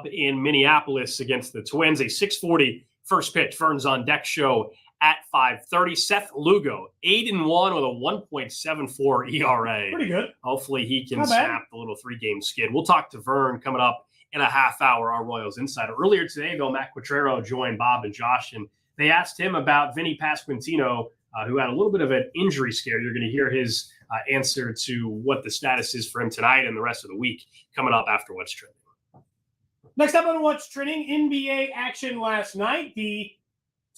up in Minneapolis against the Twins. A 6:40 first pitch. Vern's on Deck show at 5:30. Seth Lugo, 8-1 with a 1.74 ERA. Pretty good. Hopefully he can snap the little 3-game skid. We'll talk to Vern coming up in a half hour, our Royals Insider. Earlier today, though, Matt Quatrero joined Bob and Josh, and they asked him about Vinnie Pasquantino, who had a little bit of an injury scare. You're going to hear his answer to what the status is for him tonight and the rest of the week coming up after What's Trending. Next up on What's Trending, NBA action last night. The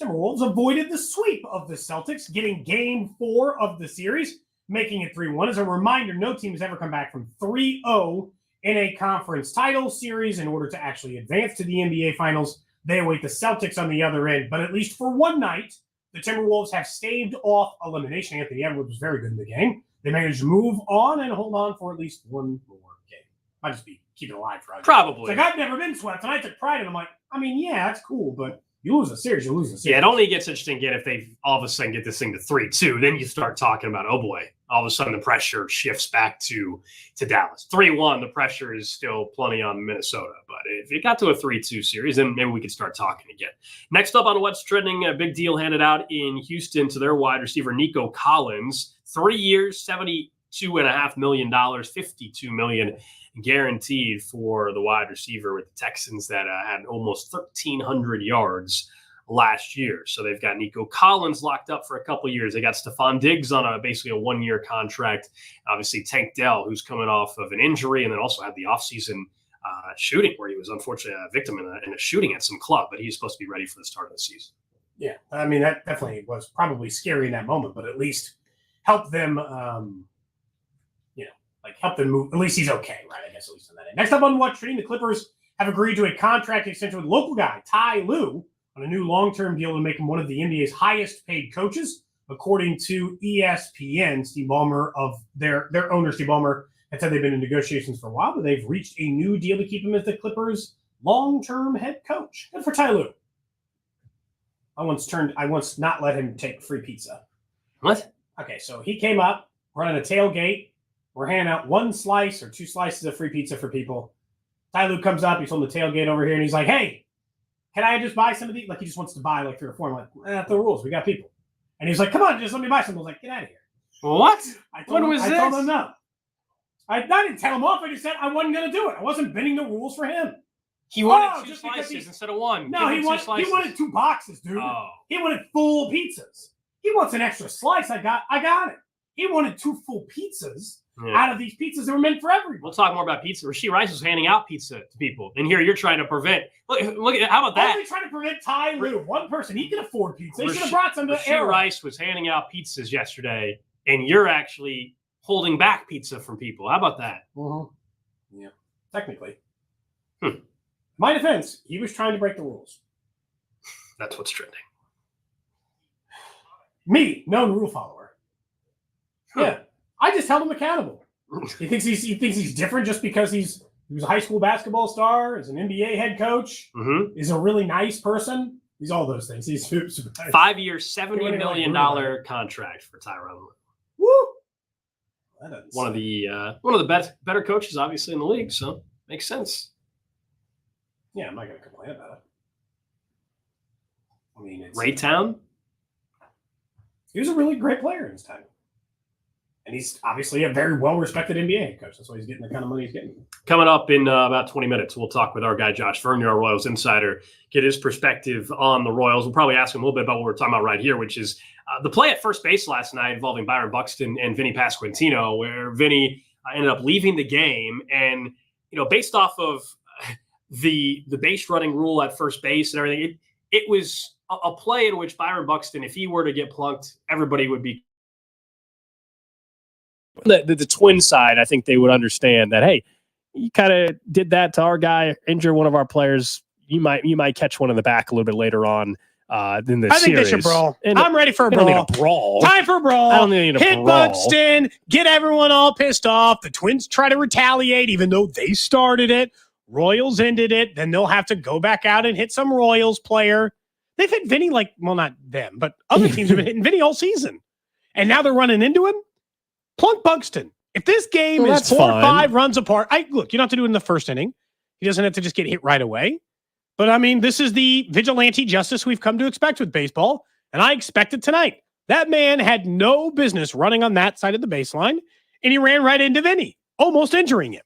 Timberwolves avoided the sweep of the Celtics, getting Game 4 of the series, making it 3-1. As a reminder, no team has ever come back from 3-0 in a conference title series in order to actually advance to the NBA Finals. They await the Celtics on the other end, but at least for one night, the Timberwolves have staved off elimination. Anthony Edwards was very good in the game. They managed to move on and hold on for at least one more game. Might just be keeping it alive for us. Probably. It's like, I've never been swept, and I took pride in it. I'm like, I mean, yeah, that's cool, but you lose a series, you lose a series. Yeah, it only gets interesting again if they all of a sudden get this thing to 3-2. Then you start talking about, oh boy, all of a sudden the pressure shifts back to Dallas. 3-1, the pressure is still plenty on Minnesota. But if it got to a 3-2 series, then maybe we could start talking again. Next up on What's Trending, a big deal handed out in Houston to their wide receiver, Nico Collins. 3 years, $72.5 million, $52 million guaranteed for the wide receiver with the Texans that had almost 1,300 yards last year. So they've got Nico Collins locked up for a couple years. They got Stephon Diggs on basically a 1-year contract. Obviously, Tank Dell, who's coming off of an injury, and then also had the offseason shooting where he was unfortunately a victim in a shooting at some club, but he's supposed to be ready for the start of the season. Yeah, I mean, that definitely was probably scary in that moment, but at least help them help them move. At least he's okay, right? I guess at least on that end. Next up on What's Trending, the Clippers have agreed to a contract extension with local guy Ty Lue on a new long-term deal to make him one of the NBA's highest-paid coaches, according to ESPN. Steve Ballmer of their owner, Steve Ballmer, had said they've been in negotiations for a while, but they've reached a new deal to keep him as the Clippers' long-term head coach. Good for Ty Lue. I once not let him take free pizza. What? Okay, so he came up, running a tailgate. We're handing out 1 slice or 2 slices of free pizza for people. Ty Lue comes up. He's on the tailgate over here, and he's like, hey, can I just buy some of these? Like, he just wants to buy like 3 or 4. I'm like, that's the rules. We got people. And he's like, come on, just let me buy some. I was like, get out of here. What? I told him no. I didn't tell him off. I just said I wasn't going to do it. I wasn't bending the rules for him. He wanted 2 slices instead of 1. No, he wanted 2 boxes, dude. Oh. He wanted full pizzas. He wants an extra slice. I got it. He wanted 2 full pizzas. Yeah. Out of these pizzas that were meant for everyone. We'll talk more about pizza. Rasheed Rice was handing out pizza to people. And here you're trying to prevent. Look at how about that? Only trying to prevent Ty Lue. One person. He can afford pizza. He should have brought some to Rasheed Rice was handing out pizzas yesterday, and you're actually holding back pizza from people. How about that? Mm-hmm. Yeah. Technically. My defense, he was trying to break the rules. That's what's trending. Me, known rule follower. Yeah. I just held him accountable. He thinks he's different just because he was a high school basketball star, is an NBA head coach, is a really nice person. He's all those things. He's super nice. 5-year, $70 million contract for Tyronn Lue. Woo! One of the better coaches, obviously, in the league. So makes sense. Yeah, I'm not going to complain about it. I mean, it's Raytown. He was a really great player in his time. And he's obviously a very well-respected NBA head coach. That's why he's getting the kind of money he's getting. Coming up in about 20 minutes, we'll talk with our guy, Josh Vern, our Royals insider, get his perspective on the Royals. We'll probably ask him a little bit about what we're talking about right here, which is the play at first base last night involving Byron Buxton and Vinnie Pasquantino, where Vinnie ended up leaving the game. And, based off of the base running rule at first base and everything, it was a play in which Byron Buxton, if he were to get plunked, everybody would be. The Twin side, I think they would understand that, hey, you kind of did that to our guy, injure one of our players. You might catch one in the back a little bit later on in the series. I think they should brawl. I'm ready for a brawl. Don't need a brawl. Time for a brawl. I don't need a Hit brawl. Buxton, get everyone all pissed off. The Twins try to retaliate, even though they started it. Royals ended it. Then they'll have to go back out and hit some Royals player. They've hit Vinnie not them, but other teams have been hitting Vinnie all season. And now they're running into him. Plunk Buxton. If this game is 4 or 5 runs apart, look, you don't have to do it in the first inning. He doesn't have to just get hit right away. But I mean, this is the vigilante justice we've come to expect with baseball, and I expect it tonight. That man had no business running on that side of the baseline, and he ran right into Vinnie, almost injuring him.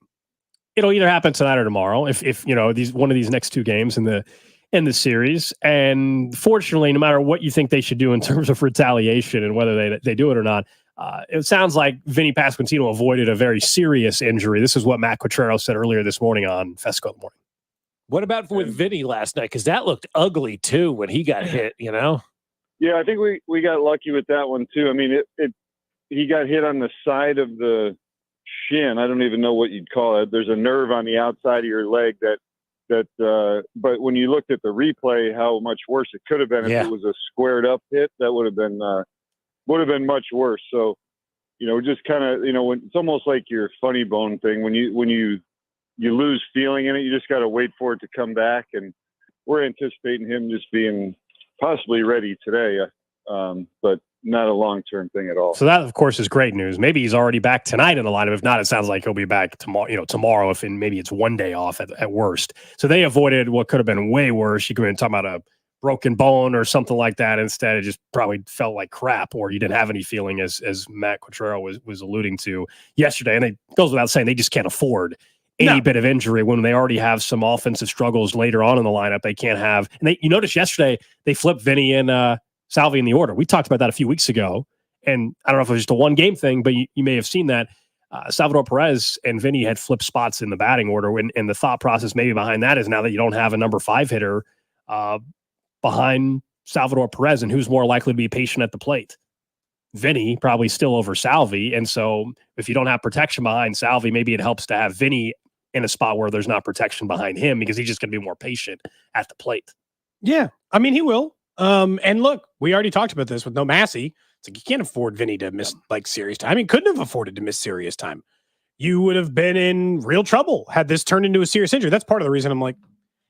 It'll either happen tonight or tomorrow. If you know one of these next two games in the series, and fortunately, no matter what you think they should do in terms of retaliation and whether they do it or not, it sounds like Vinnie Pasquantino avoided a very serious injury. This is what Matt Quatrero said earlier this morning on Fesco in the Morning. What about with Vinnie last night? Because that looked ugly too when he got hit. Yeah, I think we got lucky with that one too. I mean, he got hit on the side of the shin. I don't even know what you'd call it. There's a nerve on the outside of your leg but when you looked at the replay, how much worse it could have been if it was a squared up hit. That would have been much worse. So, just kind of, when it's almost like your funny bone thing. When you lose feeling in it, you just got to wait for it to come back. And we're anticipating him just being possibly ready today, but not a long-term thing at all. So that, of course, is great news. Maybe he's already back tonight in the lineup. If not, it sounds like he'll be back tomorrow. If maybe it's one day off at worst. So they avoided what could have been way worse. You could have been talking about a broken bone or something like that. Instead, it just probably felt like crap, or you didn't have any feeling, as Matt Quatrero was alluding to yesterday. And it goes without saying, they just can't afford any bit of injury when they already have some offensive struggles later on in the lineup. They can't have. And you notice yesterday they flipped Vinnie and Salvi in the order. We talked about that a few weeks ago, and I don't know if it was just a one-game thing, but you may have seen that Salvador Perez and Vinnie had flipped spots in the batting order, and the thought process maybe behind that is now that you don't have a number 5 hitter behind Salvador Perez, and who's more likely to be patient at the plate? Vinnie, probably still over Salvi, and so if you don't have protection behind Salvi, maybe it helps to have Vinnie in a spot where there's not protection behind him, because he's just going to be more patient at the plate. Yeah, I mean, he will. And look, we already talked about this with no Massey. It's like you can't afford Vinnie to miss serious time. I mean, couldn't have afforded to miss serious time. You would have been in real trouble had this turned into a serious injury. That's part of the reason I'm like,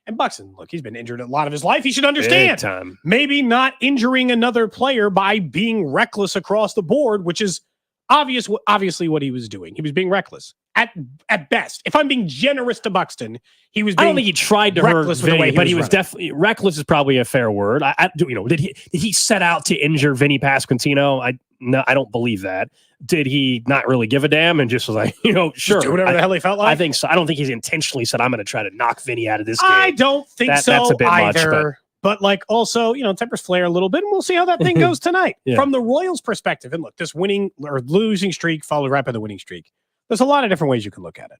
and Buxton, look, he's been injured a lot of his life. He should understand. Maybe not injuring another player by being reckless across the board, which is obviously what he was doing. He was being reckless at best. If I'm being generous to Buxton, he was being, I don't think he tried to hurt Vinnie, but he was definitely reckless is probably a fair word. Did he set out to injure Vinnie Pasquantino? I don't believe that. Did he not really give a damn and just was like, sure, just do whatever the hell he felt like? I think so. I don't think he's intentionally said, I'm going to try to knock Vinnie out of this game. I don't think so that's a bit either. But also, tempers flare a little bit, and we'll see how that thing goes tonight. From the Royals' perspective, and look, this winning or losing streak followed right by the winning streak. There's a lot of different ways you can look at it.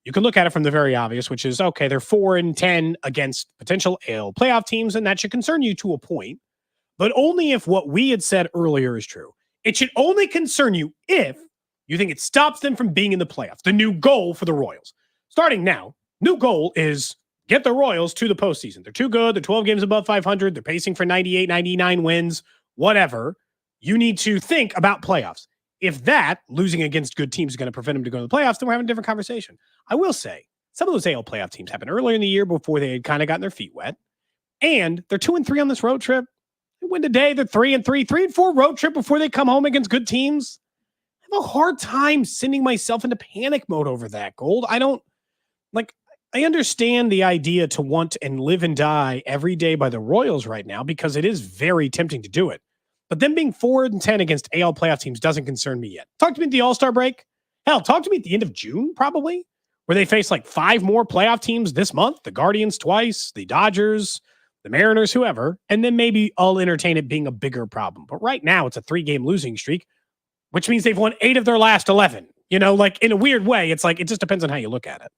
You can look at it from the very obvious, which is, okay, they're 4-10 against potential AL playoff teams, and that should concern you to a point, but only if what we had said earlier is true. It should only concern you if you think it stops them from being in the playoffs. The new goal for the Royals. Starting now, new goal is get the Royals to the postseason. They're too good. They're 12 games above 500. They're pacing for 98, 99 wins, whatever. You need to think about playoffs. If that, losing against good teams, is going to prevent them to go to the playoffs, then we're having a different conversation. I will say, some of those AL playoff teams happened earlier in the year before they had kind of gotten their feet wet. And they're 2-3 on this road trip. They win today. They're 3-3, 3-4 road trip before they come home against good teams. I have a hard time sending myself into panic mode over that, Gold. I understand the idea to want and live and die every day by the Royals right now because it is very tempting to do it. But them being 4-10 against AL playoff teams doesn't concern me yet. Talk to me at the All-Star break. Hell, talk to me at the end of June, probably, where they face 5 more playoff teams this month. The Guardians twice, the Dodgers, the Mariners, whoever. And then maybe I'll entertain it being a bigger problem. But right now, it's a 3-game losing streak, which means they've won 8 of their last 11. In a weird way, it's it just depends on how you look at it.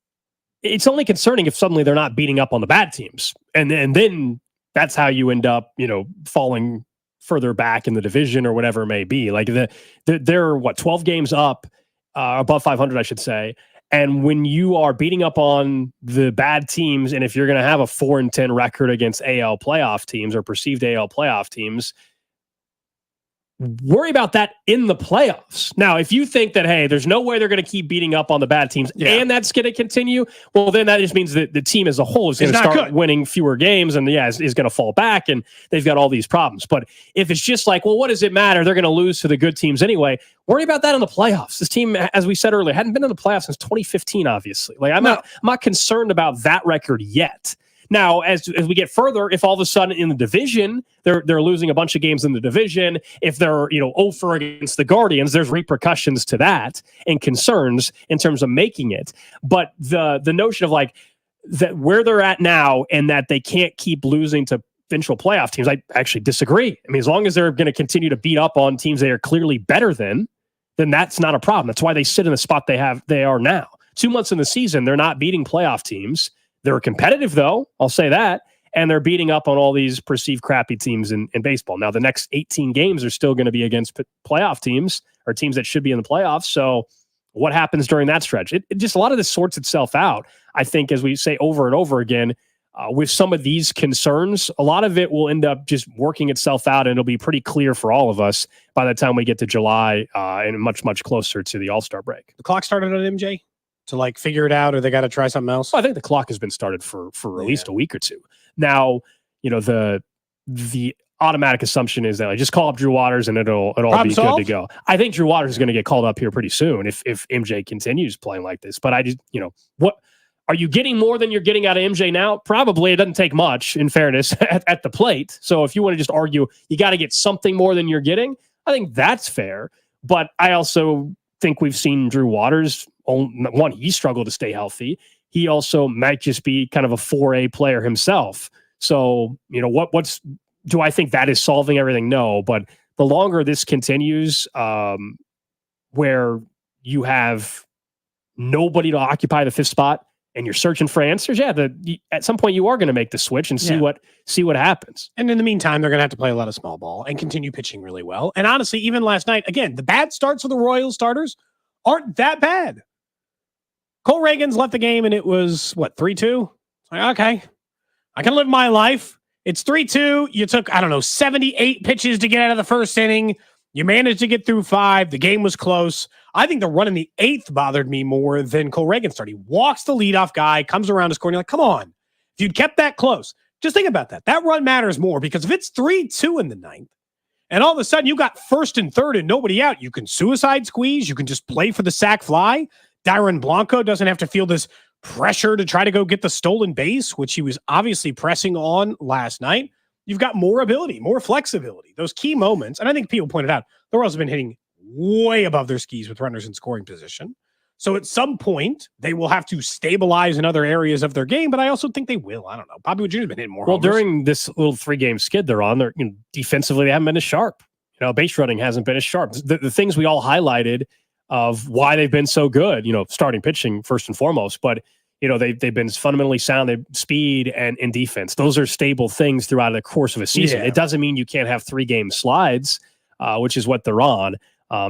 It's only concerning if suddenly they're not beating up on the bad teams. And then that's how you end up, falling further back in the division or whatever it may be. They're 12 games up, above 500, I should say. And when you are beating up on the bad teams, and if you're going to have a 4-10 record against AL playoff teams or perceived AL playoff teams, worry about that in the playoffs. Now, if you think that, hey, there's no way they're going to keep beating up on the bad teams and that's going to continue, well, then that just means that the team as a whole is going to start winning fewer games and is going to fall back and they've got all these problems. But if it's just like, well, what does it matter? They're going to lose to the good teams anyway. Worry about that in the playoffs. This team, as we said earlier, hadn't been in the playoffs since 2015, obviously. Like I'm not concerned about that record yet. Now, as we get further, if all of a sudden in the division, they're losing a bunch of games in the division, if they're 0-for against the Guardians, there's repercussions to that and concerns in terms of making it. But the notion of like that where they're at now and that they can't keep losing to eventual playoff teams, I actually disagree. I mean, as long as they're going to continue to beat up on teams they are clearly better than, then that's not a problem. That's why they sit in the spot they are now. 2 months in the season, they're not beating playoff teams. They're competitive, though, I'll say that, and they're beating up on all these perceived crappy teams in baseball. Now, the next 18 games are still going to be against playoff teams or teams that should be in the playoffs, so what happens during that stretch? It just a lot of this sorts itself out, I think, as we say over and over again, with some of these concerns, a lot of it will end up just working itself out, and it'll be pretty clear for all of us by the time we get to July and much, much closer to the All-Star break. The clock started on MJ? To like figure it out, or they got to try something else? Well, I think the clock has been started for at least a week or two. Now, the automatic assumption is that I just call up Drew Waters and it'll all be good to go. I think Drew Waters is going to get called up here pretty soon if MJ continues playing like this. But I just, what are you getting more than you're getting out of MJ now? Probably. It doesn't take much, in fairness, at the plate. So if you want to just argue you got to get something more than you're getting, I think that's fair. But I also think we've seen Drew Waters. One, he struggled to stay healthy. He also might just be kind of a 4A player himself. So, do I think that is solving everything? No, but the longer this continues, where you have nobody to occupy the fifth spot and you're searching for answers, at some point you are going to make the switch and see what happens. And in the meantime, they're going to have to play a lot of small ball and continue pitching really well. And honestly, even last night, again, the bad starts for the Royals starters aren't that bad. Cole Reagan's left the game and it was, 3-2? Like, okay, I can live my life. It's 3-2. You took, 78 pitches to get out of the first inning. You managed to get through 5. The game was close. I think the run in the 8th bothered me more than Cole Reagan's start. He walks the leadoff guy, comes around to score, and you're like, come on. If you'd kept that close, just think about that. That run matters more because if it's 3-2 in the 9th, and all of a sudden you got first and third and nobody out, you can suicide squeeze. You can just play for the sac fly. Dyron Blanco doesn't have to feel this pressure to try to go get the stolen base, which he was obviously pressing on last night. You've got more ability, more flexibility. Those key moments, and I think people pointed out, the Royals have been hitting way above their skis with runners in scoring position. So at some point, they will have to stabilize in other areas of their game, but I also think they will. I don't know. Bobby Wood Jr. has been hitting more homers. During this little 3-game skid they're on, defensively they haven't been as sharp. Base running hasn't been as sharp. The things we all highlighted of why they've been so good, starting pitching first and foremost, but they've been fundamentally sound. They speed and defense. Those are stable things throughout the course of a season. Yeah. It doesn't mean you can't have 3-game slides, which is what they're on.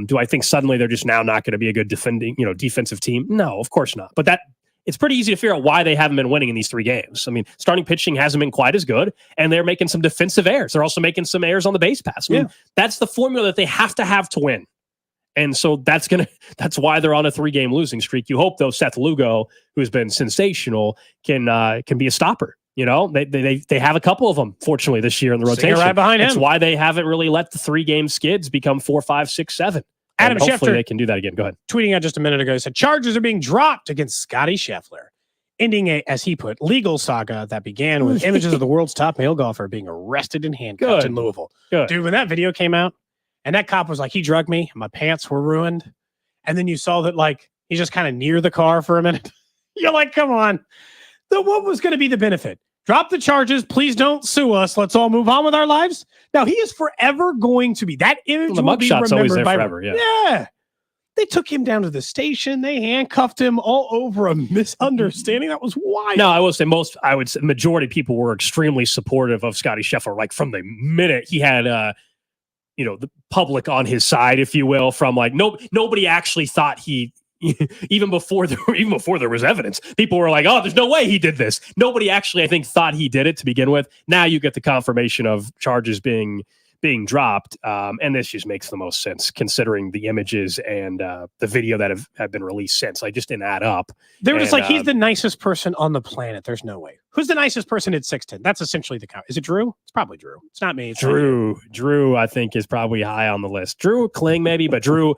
Do I think suddenly they're just now not going to be a good defensive team? No, of course not. But it's pretty easy to figure out why they haven't been winning in these 3 games. I mean, starting pitching hasn't been quite as good, and they're making some defensive errors. They're also making some errors on the base pass. I mean, that's the formula that they have to win. And so that's why they're on a 3-game losing streak. You hope, though, Seth Lugo, who's been sensational, can be a stopper. They have a couple of them, fortunately, this year in the rotation. Right behind him. That's why they haven't really let the 3-game skids become 4, 5, 6, 7. Adam Schefter, hopefully they can do that again. Go ahead. Tweeting out just a minute ago, he said, Chargers are being dropped against Scotty Scheffler, ending a, as he put, legal saga that began with images of the world's top male golfer being arrested and handcuffed in Louisville. Good. Dude, when that video came out, and that cop was like, he drugged me, my pants were ruined. And then you saw that, he's just kind of near the car for a minute. You're like, come on. What was going to be the benefit? Drop the charges. Please don't sue us. Let's all move on with our lives. Now, he is forever going to be. That image will be remembered always there by forever. Yeah. They took him down to the station. They handcuffed him all over a misunderstanding. That was wild. No, I would say majority of people were extremely supportive of Scotty Scheffler. From the minute he had, the public on his side, if you will, from nobody actually thought he, even before there was evidence, people were like, oh, there's no way he did this. Nobody actually, I think, thought he did it to begin with. Now you get the confirmation of charges being being dropped. And this just makes the most sense considering the images and the video that have been released since. I just didn't add up. They were just And, like, he's the nicest person on the planet. There's no way. Who's the nicest person at 6'10"? That's essentially the count. Is it Drew? It's probably Drew. It's not me. It's not you. Drew, I think, is probably high on the list. Drew Kling, maybe, but Drew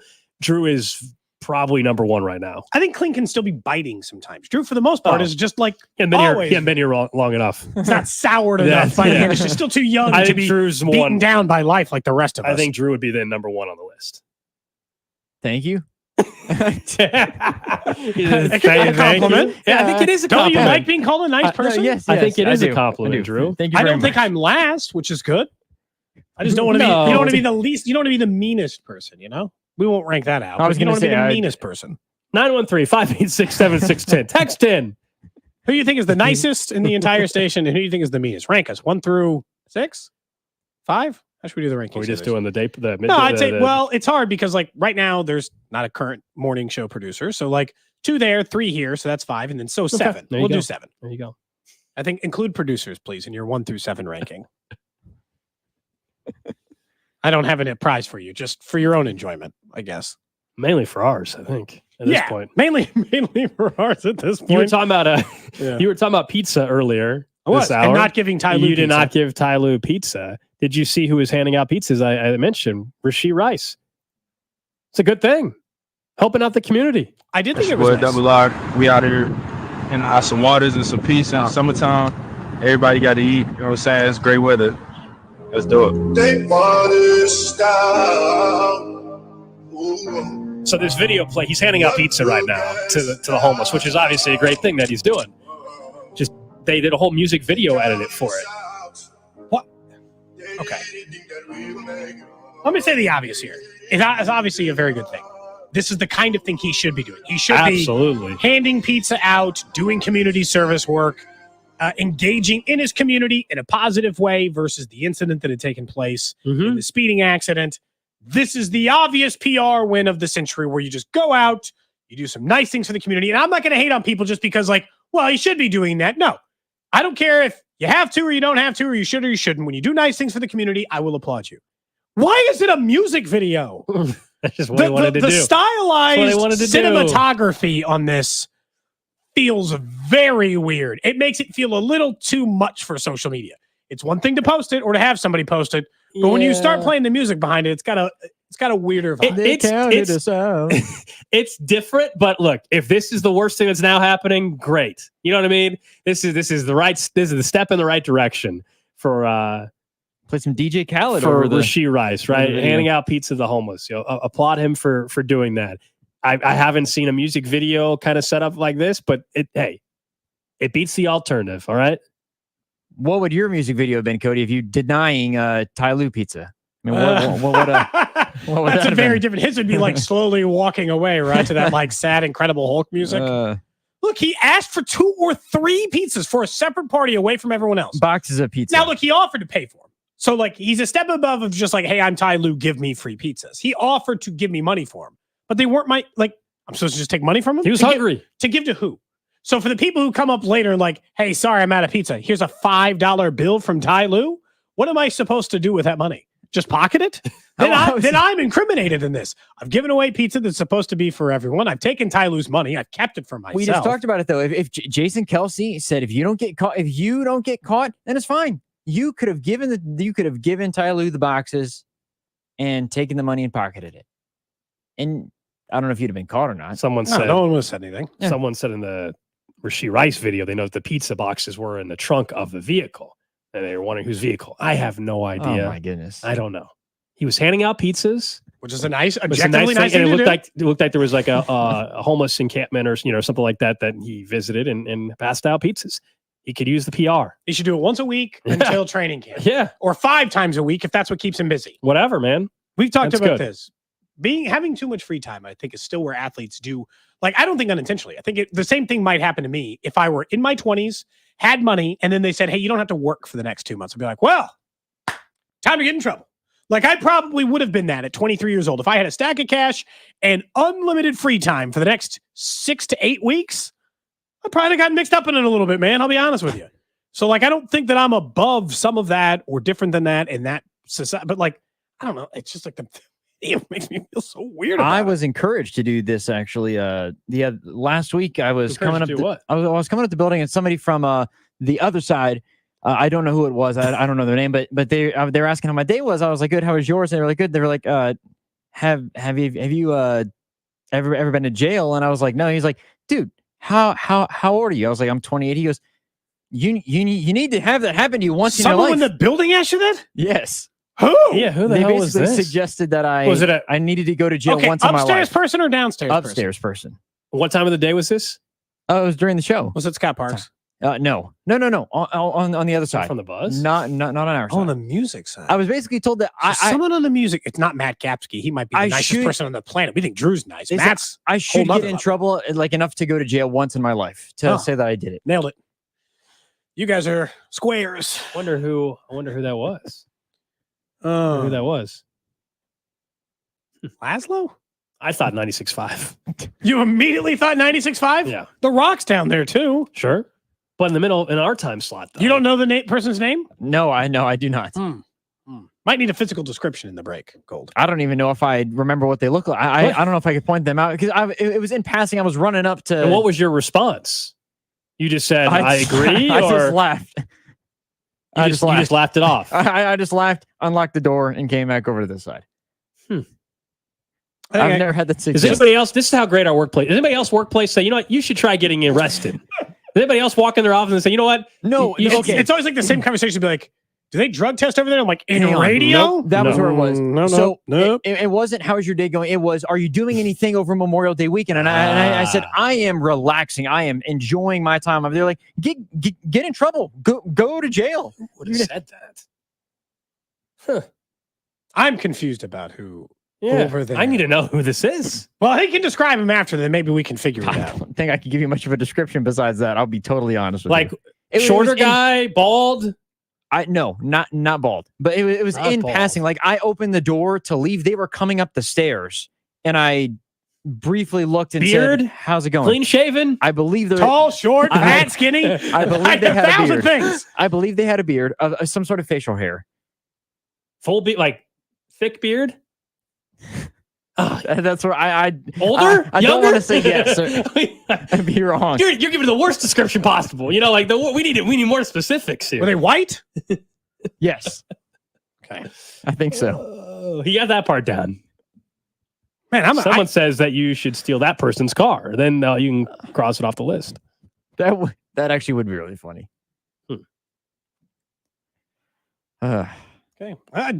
is probably number one right now. I think Kling can still be biting sometimes. Drew, for the most part, is just like he hadn't been here long enough. It's not soured enough by the end. It's just still too young to be Drew's beaten down by life like the rest of us. I think Drew would be the number one on the list. Thank you. It could be a compliment. Yeah, I think it is a Don't compliment. you like being called a nice person? Yes, I think it is do. a compliment, Drew. Thank you. I very don't think much. I'm last, which is good. I just don't want to be. You don't want to be the least. You don't want to be the meanest person. You know, we won't rank that out. I was you going don't to want to say be the meanest person. 913-586-7610. Text in. Who do you think is the nicest in the entire station, and who do you think is the meanest? Rank us 1 through 6, 5. How should we do the rankings? Are we just doing the day? No, I'd say. Well, it's hard because like right now there's not a current morning show producer, so like 2 there, 3 here, so that's 5, and then 7. There you We'll go. do 7. There you go. I think include producers, please, in your 1 through 7 ranking. I don't have a prize for you, just for your own enjoyment, I guess. Mainly for ours, I think. At this point, mainly for ours at this point. you were talking about Yeah. you were talking about pizza earlier. I was, this hour. and not giving Ty Lue You did pizza. not give Ty Lue pizza. Did you see who was handing out pizzas? I mentioned Rasheed Rice. It's a good thing, helping out the community. I did think it Boy, was nice. Double R. We out here in some waters and some pizza in the summertime. Everybody got to eat. You know what I'm saying? It's great weather. Let's do it. So this video play, he's handing out pizza right now to the homeless, which is obviously a great thing that he's doing. Just they did a whole music video edited for it. What? Okay. Let me say the obvious here. It's obviously a very good thing. This is the kind of thing he should be doing. He should Absolutely. be handing pizza out, doing community service work, engaging in his community in a positive way versus the incident that had taken place in the speeding accident. This is the obvious PR win of the century where you just go out, you do some nice things for the community. And I'm not going to hate on people just because like, well, you should be doing that. No, I don't care if you have to or you don't have to, or you should or you shouldn't. When you do nice things for the community, I will applaud you. Why is it a music video? That's just what he wanted to do. The stylized That's what he wanted to do. cinematography on this feels very weird. It makes it feel a little too much for social media. It's one thing to post it or to have somebody post it, but when you start playing the music behind it, it's got a weirder vibe. It's different, but look, if this is the worst thing that's now happening, great. You know what I mean? This is the step in the right direction for Play some DJ Khaled for over the Rasheed Rice, right? Handing out pizza to the homeless. You know, applaud him for doing that. I haven't seen a music video kind of set up like this, but it beats the alternative. All right. What would your music video have been, Cody, if you denying Ty Lue pizza? I mean, what would That's that a very have different. His would be like slowly walking away, right, to that like sad, Incredible Hulk music. Look, he asked for 2 or 3 pizzas for a separate party away from everyone else. boxes of pizza? Now, look, he offered to pay for them. So, like, he's a step above of just like, hey, I'm Ty Lue, give me free pizzas. He offered to give me money for them, but they weren't I'm supposed to just take money from him? He was hungry. To give to who? So for the people who come up later and like, hey, sorry, I'm out of pizza. Here's a $5 bill from Ty Lue. What am I supposed to do with that money? Just pocket it? Then I'm incriminated in this. I've given away pizza that's supposed to be for everyone. I've taken Ty Lue's money. I've kept it for myself. We just talked about it though. If Jason Kelsey said, if you don't get caught, then it's fine. You could have given Ty Lue the boxes and taken the money and pocketed it. And I don't know if you'd have been caught or not. Someone said no one would have said anything. Yeah. Someone said in the Rasheed Rice video, they know that the pizza boxes were in the trunk of the vehicle. And they were wondering whose vehicle. I have no idea. Oh my goodness. I don't know. He was handing out pizzas. Which is a nice, It was objectively nice thing, thing and to it do. looked like there was like a homeless encampment or something like that he visited and passed out pizzas. He could use the PR. He should do it once a week until training camp. Yeah. Or 5 times a week if that's what keeps him busy. Whatever, man. We've talked That's about good. this. Having too much free time, I think, is still where athletes do. Like, I don't think unintentionally. I think the same thing might happen to me if I were in my 20s, had money, and then they said, hey, you don't have to work for the next 2 months. I'd be like, well, time to get in trouble. Like, I probably would have been that at 23 years old. If I had a stack of cash and unlimited free time for the next 6 to 8 weeks, I probably got mixed up in it a little bit, man. I'll be honest with you. So, like, I don't think that I'm above some of that or different than that in that society, but like, I don't know. It's just like it makes me feel so weird. I About was encouraged to do this actually. Last week I was coming up. Encouraged to do what? I was coming up the building, and somebody from the other side. I don't know who it was. I don't know their name, but they were asking how my day was. I was like, good. How was yours? And they were like, good. They were like, have you ever been to jail? And I was like, no. He's like, dude, how old are you? I was like, I'm 28. He goes, you need to have that happen to you once in your someone life. in the building asked you that? Yes. Who? Yeah, who the They hell was basically this? suggested that Was it I needed to go to jail Okay, once in my upstairs life. person or downstairs person? Upstairs person. What time of the day was this? Oh, it was during the show. Was it Scott Parks? No. On the other side. From the buzz? Not on our side. On the music side. I was basically told that Someone on the music. It's not Matt Gapsky. He might be the I nicest should- person on the planet. We think Drew's nice. Is Matt's I should whole get nother in level. trouble like enough to go to jail once in my life to Oh. say that I did it. Nailed it. You guys are squares. I wonder who that was. Who that was. Laszlo? I thought 96.5. You immediately thought 96.5? Yeah. The Rock's down there too. Sure. But in the middle, in our time slot, though. You don't know the person's name? No, I do not. Might need a physical description in the break, Gold. I don't even know if I remember what they look like. I don't know if I could point them out because it was in passing. I was running up to. And what was your response? You just said, I agree? I or just laughed. you just laughed it off? I just laughed, unlocked the door, and came back over to this side. I've never had that Is situation. anybody else? This is how great our workplace. Does anybody else workplace say, you know what? You should try getting arrested. Does anybody else walk in their office and say, you know what? No, You- okay. It's always like the same conversation. Be like, do they drug test over there? I'm like, in Hang on. radio? Nope, that was where it was. No, So no. it wasn't how is your day going? It was, are you doing anything over Memorial Day weekend? And I said, I am relaxing. I am enjoying my time. They're like, get in trouble. Go to jail. Would have said that. I'm confused about who Yeah. over there. I need to know who this is. Well, he can describe him after, then maybe we can figure it I out. don't think I could give you much of a description besides that. I'll be totally honest with Like you. It shorter was guy, bald. No, not bald, but it was Not in bald. passing. Like I opened the door to leave. They were coming up the stairs and I briefly looked and Beard? said, how's it going? Clean shaven. I believe they're Tall, short, I- fat, skinny. I believe they have had a 1,000 beard. things. I believe they had a beard of some sort of facial hair. Full beard, like thick beard. That's where I Older? I don't want to say yes. You're I'd be wrong. giving the worst description possible. You know, like we need more specifics here. Were they white? Yes, Okay. I think so. Oh, he got that part down. Man, Someone says that you should steal that person's car. Then you can cross it off the list. That actually would be really funny. Okay.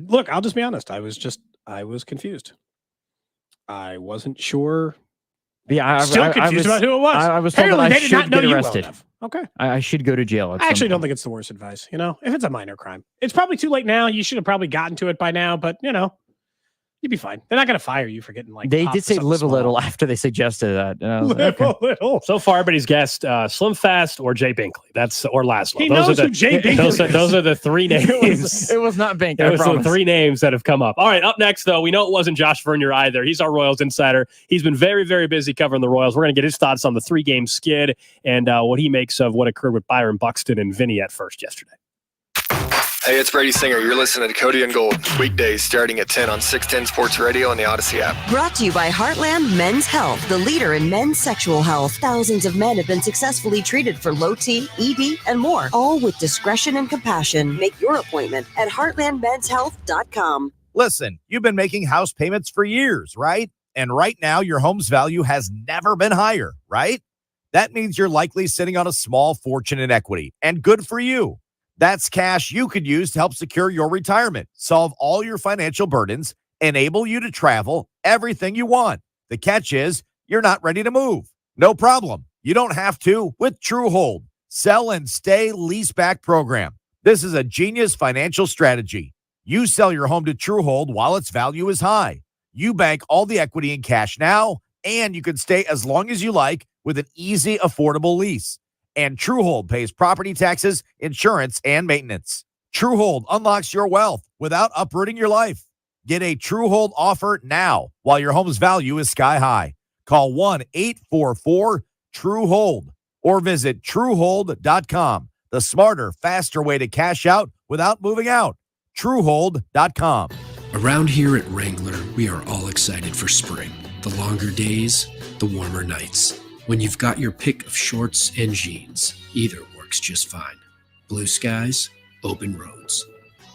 Look, I'll just be honest. I was confused. I wasn't sure. Yeah, Still confused about who it was. I was told that Apparently, I they did not should know get you well arrested. enough. Okay. I should go to jail. I actually don't think it's the worst advice. You know, if it's a minor crime, it's probably too late now. You should have probably gotten to it by now, but you know, you'd be fine. They're not going to fire you for getting like. They popped did for say something live a small. little after they suggested that. And I was like, Live okay. a little. So far, everybody's guessed Slim Fast or Jay Binkley. That's or Laszlo. He those knows are the, who Jay Binkley those, is. those are the three names. It was not Bank. I Those are the promise. three names that have come up. All right, up next, though, we know it wasn't Josh Vernier either. He's our Royals insider. He's been very, very busy covering the Royals. We're going to get his thoughts on the 3-game skid and what he makes of what occurred with Byron Buxton and Vinnie at first yesterday. Hey, it's Brady Singer. You're listening to Cody and Gold, weekdays starting at 10 on 610 Sports Radio and the Odyssey app. Brought to you by Heartland Men's Health, the leader in men's sexual health. Thousands of men have been successfully treated for low T, ED, and more, all with discretion and compassion. Make your appointment at heartlandmenshealth.com. Listen, you've been making house payments for years, right? And right now, your home's value has never been higher, right? That means you're likely sitting on a small fortune in equity, and good for you. That's cash you could use to help secure your retirement, solve all your financial burdens, enable you to travel, everything you want. The catch is you're not ready to move. No problem. You don't have to with TrueHold. Sell and stay leaseback program. This is a genius financial strategy. You sell your home to TrueHold while its value is high. You bank all the equity in cash now, and you can stay as long as you like with an easy, affordable lease. And TrueHold pays property taxes, insurance, and maintenance. TrueHold unlocks your wealth without uprooting your life. Get a TrueHold offer now while your home's value is sky high. Call 1-844-TRUEHOLD or visit TrueHold.com. The smarter, faster way to cash out without moving out. Truehold.com. Around here at Wrangler, we are all excited for spring. The longer days, the warmer nights. When you've got your pick of shorts and jeans, either works just fine. Blue skies, open roads.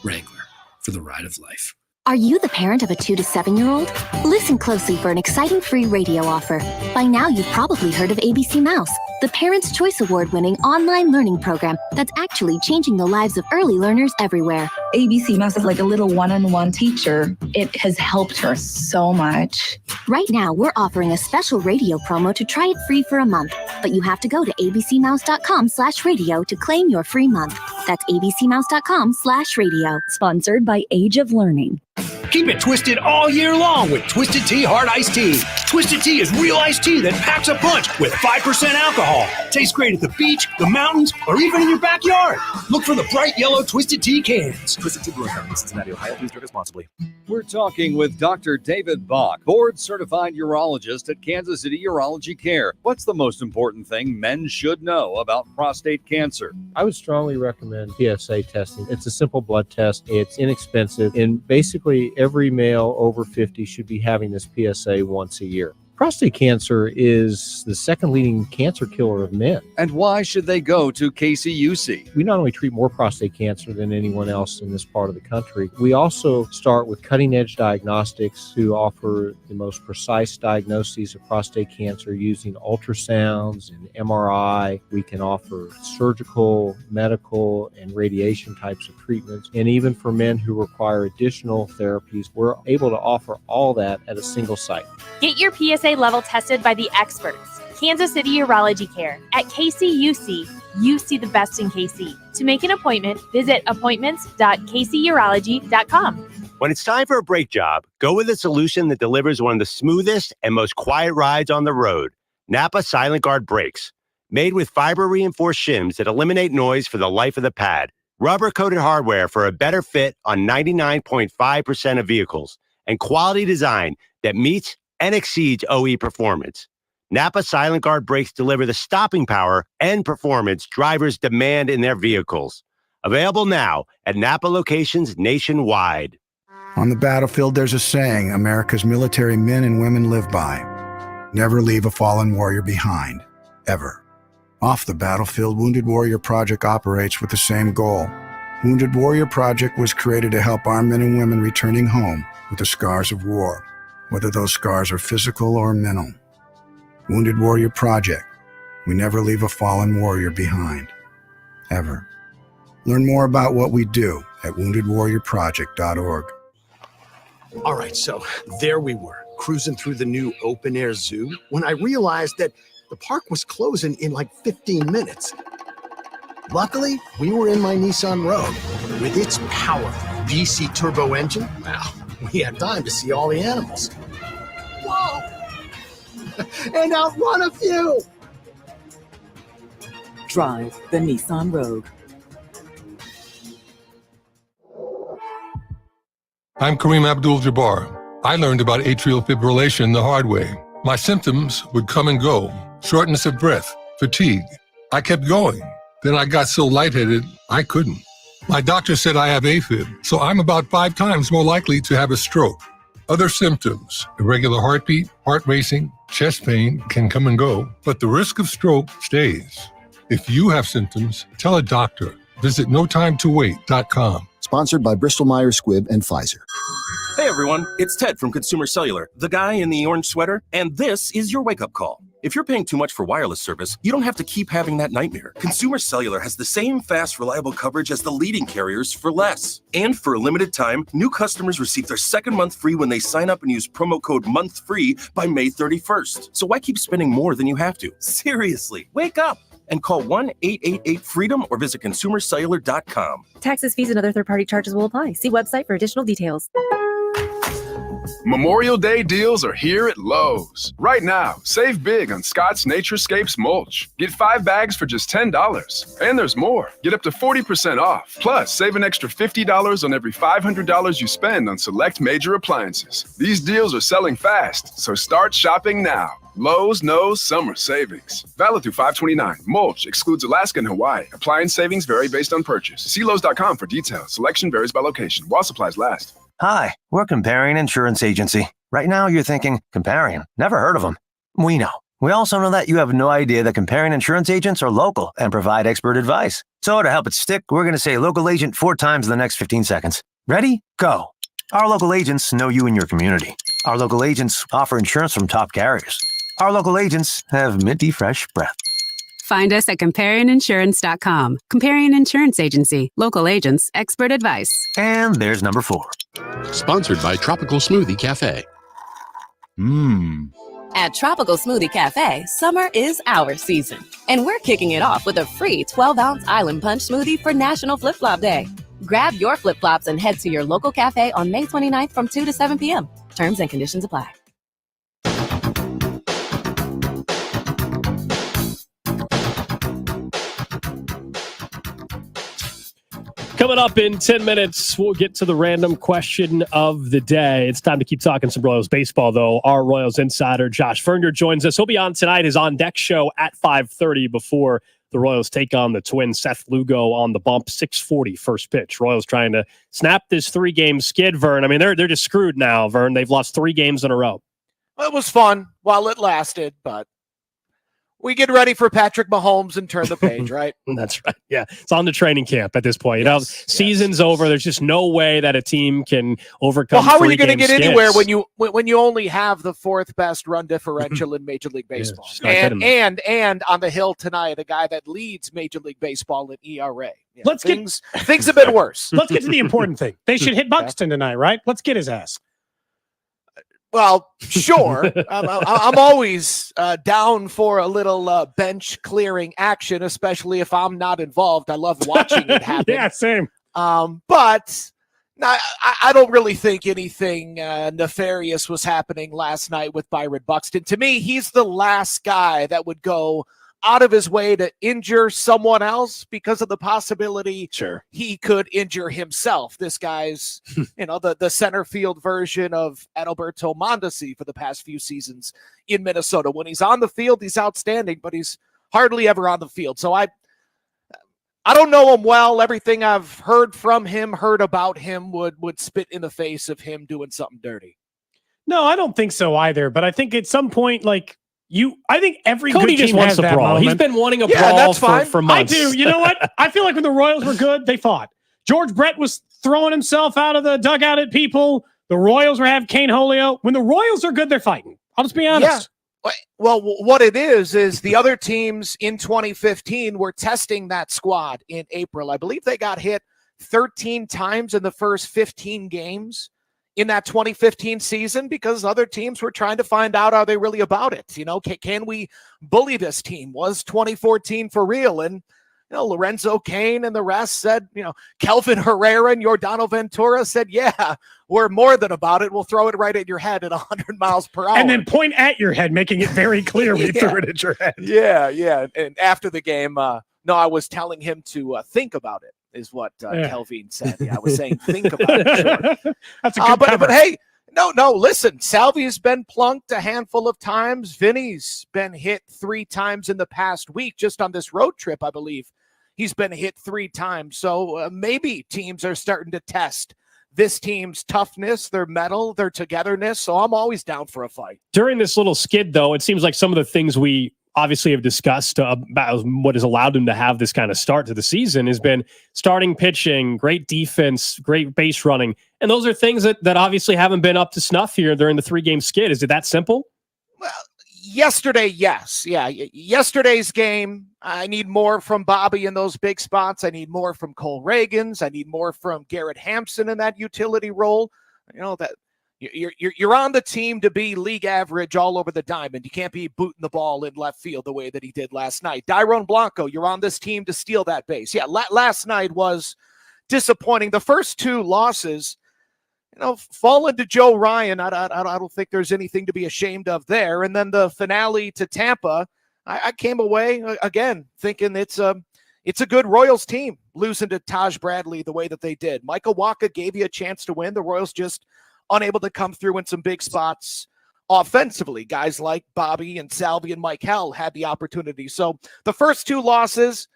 Wrangler, for the ride of life. Are you the parent of a 2 to 7-year-old? Listen closely for an exciting free radio offer. By now, you've probably heard of ABC Mouse, the Parents' Choice Award-winning online learning program that's actually changing the lives of early learners everywhere. ABC Mouse is like a little one-on-one teacher. It has helped her so much. Right now, we're offering a special radio promo to try it free for a month, but you have to go to abcmouse.com/radio to claim your free month. That's abcmouse.com/radio. Sponsored by Age of Learning. Keep it twisted all year long with Twisted Tea Hard Iced Tea. Twisted Tea is real iced tea that packs a punch with 5% alcohol. Tastes great at the beach, the mountains, or even in your backyard. Look for the bright yellow Twisted Tea cans. Twisted Tea Brewing Company, Cincinnati, Ohio. Please drink responsibly. We're talking with Dr. David Bach, board-certified urologist at Kansas City Urology Care. What's the most important thing men should know about prostate cancer? I would strongly recommend PSA testing. It's a simple blood test. It's inexpensive. And basically, every male over 50 should be having this PSA once a year. Prostate cancer is the second leading cancer killer of men. And why should they go to KCUC? We not only treat more prostate cancer than anyone else in this part of the country, we also start with cutting-edge diagnostics to offer the most precise diagnoses of prostate cancer using ultrasounds and MRI. We can offer surgical, medical, and radiation types of treatments. And even for men who require additional therapies, we're able to offer all that at a single site. Get your PSA level tested by the experts. Kansas City Urology Care. At KCUC, you see the best in KC. To make an appointment, visit appointments.kcurology.com. When it's time for a brake job, go with a solution that delivers one of the smoothest and most quiet rides on the road. Napa Silent Guard brakes. Made with fiber-reinforced shims that eliminate noise for the life of the pad. Rubber-coated hardware for a better fit on 99.5% of vehicles. And quality design that meets and exceeds OE performance. Napa Silent Guard brakes deliver the stopping power and performance drivers demand in their vehicles. Available now at Napa locations nationwide. On the battlefield, there's a saying America's military men and women live by. Never leave a fallen warrior behind, ever. Off the battlefield, Wounded Warrior Project operates with the same goal. Wounded Warrior Project was created to help our men and women returning home with the scars of war, whether those scars are physical or mental. Wounded Warrior Project. We never leave a fallen warrior behind. Ever. Learn more about what we do at woundedwarriorproject.org. All right, so there we were, cruising through the new open-air zoo when I realized that the park was closing in like 15 minutes. Luckily, we were in my Nissan Rogue. With its powerful VC turbo engine, wow, we had time to see all the animals. Whoa! And outrun a few! Drive the Nissan Rogue. I'm Kareem Abdul-Jabbar. I learned about atrial fibrillation the hard way. My symptoms would come and go. Shortness of breath, fatigue. I kept going. Then I got so lightheaded, I couldn't. My doctor said I have AFib, so I'm about 5 times more likely to have a stroke. Other symptoms, irregular heartbeat, heart racing, chest pain can come and go, but the risk of stroke stays. If you have symptoms, tell a doctor. Visit notimetowait.com. Sponsored by Bristol-Myers Squibb and Pfizer. Hey everyone, it's Ted from Consumer Cellular, the guy in the orange sweater, and this is your wake-up call. If you're paying too much for wireless service, you don't have to keep having that nightmare. Consumer Cellular has the same fast, reliable coverage as the leading carriers for less. And for a limited time, new customers receive their second month free when they sign up and use promo code MONTHFREE by May 31st. So why keep spending more than you have to? Seriously, wake up and call 1-888-FREEDOM or visit consumercellular.com. Taxes, fees, and other third-party charges will apply. See website for additional details. Memorial Day deals are here at Lowe's. Right now, save big on Scott's Naturescapes mulch. Get 5 bags for just $10. And there's more. Get up to 40% off. Plus, save an extra $50 on every $500 you spend on select major appliances. These deals are selling fast, so start shopping now. Lowe's knows summer savings. Valid through 5/29. Mulch excludes Alaska and Hawaii. Appliance savings vary based on purchase. See Lowe's.com for details. Selection varies by location. While supplies last. Hi, we're Comparion Insurance Agency. Right now you're thinking, Comparion? Never heard of them. We know. We also know that you have no idea that Comparion Insurance agents are local and provide expert advice. So to help it stick, we're going to say local agent 4 times in the next 15 seconds. Ready? Go. Our local agents know you and your community. Our local agents offer insurance from top carriers. Our local agents have minty fresh breath. Find us at ComparionInsurance.com. Comparion Insurance Agency. Local agents, expert advice. And there's number 4. Sponsored by Tropical Smoothie Cafe. At Tropical Smoothie Cafe, summer is our season. And we're kicking it off with a free 12-ounce Island Punch smoothie for National Flip Flop Day. Grab your flip-flops and head to your local cafe on May 29th from 2 to 7 p.m. Terms and conditions apply. Coming up in 10 minutes, we'll get to the random question of the day. It's time to keep talking some Royals baseball, though. Our Royals insider, Josh Fernier, joins us. He'll be on tonight, his on-deck show at 5:30 before the Royals take on the Twins. Seth Lugo on the bump, 6:40 first pitch. Royals trying to snap this 3-game skid, Vern. I mean, they're just screwed now, Vern. They've lost 3 games in a row. Well, it was fun while it lasted, but we get ready for Patrick Mahomes and turn the page, right? That's right. Yeah. It's on the training camp at this point. Season's over. There's just no way that a team can overcome. Well, how are you going to get skids. anywhere when you only have the 4th best run differential in Major League Baseball? And on the hill tonight, a guy that leads Major League Baseball in ERA. Things have been worse. Let's get to the important thing. They should hit Buxton tonight, right? Let's get his ass. Well, sure. I'm always down for a little bench clearing action, especially if I'm not involved. I love watching it happen. Yeah, same. But I don't really think anything nefarious was happening last night with Byron Buxton. To me, he's the last guy that would go out of his way to injure someone else because of the possibility he could injure himself. This guy's, the center field version of Adalberto Mondesi for the past few seasons in Minnesota. When he's on the field, he's outstanding, but he's hardly ever on the field. So I don't know him well. Everything I've heard about him would spit in the face of him doing something dirty. No, I don't think so either. But I think at some point, I think every Cody good just team wants has to that brawl. moment. He's been wanting a brawl for months. I do. You know what? I feel like when the Royals were good, they fought. George Brett was throwing himself out of the dugout at people. The Royals were having Kane Holio. When the Royals are good, they're fighting. I'll just be honest. Yeah. Well, what it is the other teams in 2015 were testing that squad in April. I believe they got hit 13 times in the first 15 games in that 2015 season because other teams were trying to find out, are they really about it? Can we bully this team? Was 2014 for real? And, Lorenzo Cain and the rest said, Kelvin Herrera and Yordano Ventura said, yeah, we're more than about it. We'll throw it right at your head at 100 miles per hour. And then point at your head, making it very clear we threw it at your head. Yeah. And after the game, I was telling him to think about it. Is what Kelvin said. Yeah, I was saying, think about it. Sure. That's a good cover. But hey, no, listen. Salvi's been plunked a handful of times. Vinny's been hit 3 times in the past week, just on this road trip, I believe. He's been hit 3 times. So maybe teams are starting to test this team's toughness, their mettle, their togetherness. So I'm always down for a fight. During this little skid, though, it seems like some of the things we obviously have discussed about what has allowed them to have this kind of start to the season has been starting pitching, great defense, great base running. And those are things that obviously haven't been up to snuff here during the 3-game skid. Is it that simple? Well, yesterday, yes. Yeah. Yesterday's game, I need more from Bobby in those big spots. I need more from Cole Reagans. I need more from Garrett Hampson in that utility role. That You're on the team to be league average all over the diamond. You can't be booting the ball in left field the way that he did last night. Dairon Blanco, you're on this team to steal that base. Yeah, last night was disappointing. The first 2 losses, falling to Joe Ryan, I don't think there's anything to be ashamed of there. And then the finale to Tampa, I came away, again, thinking it's a good Royals team, losing to Taj Bradley the way that they did. Michael Wacha gave you a chance to win. The Royals just unable to come through in some big spots offensively. Guys like Bobby and Salvi and Mike Hell had the opportunity. So the first two losses,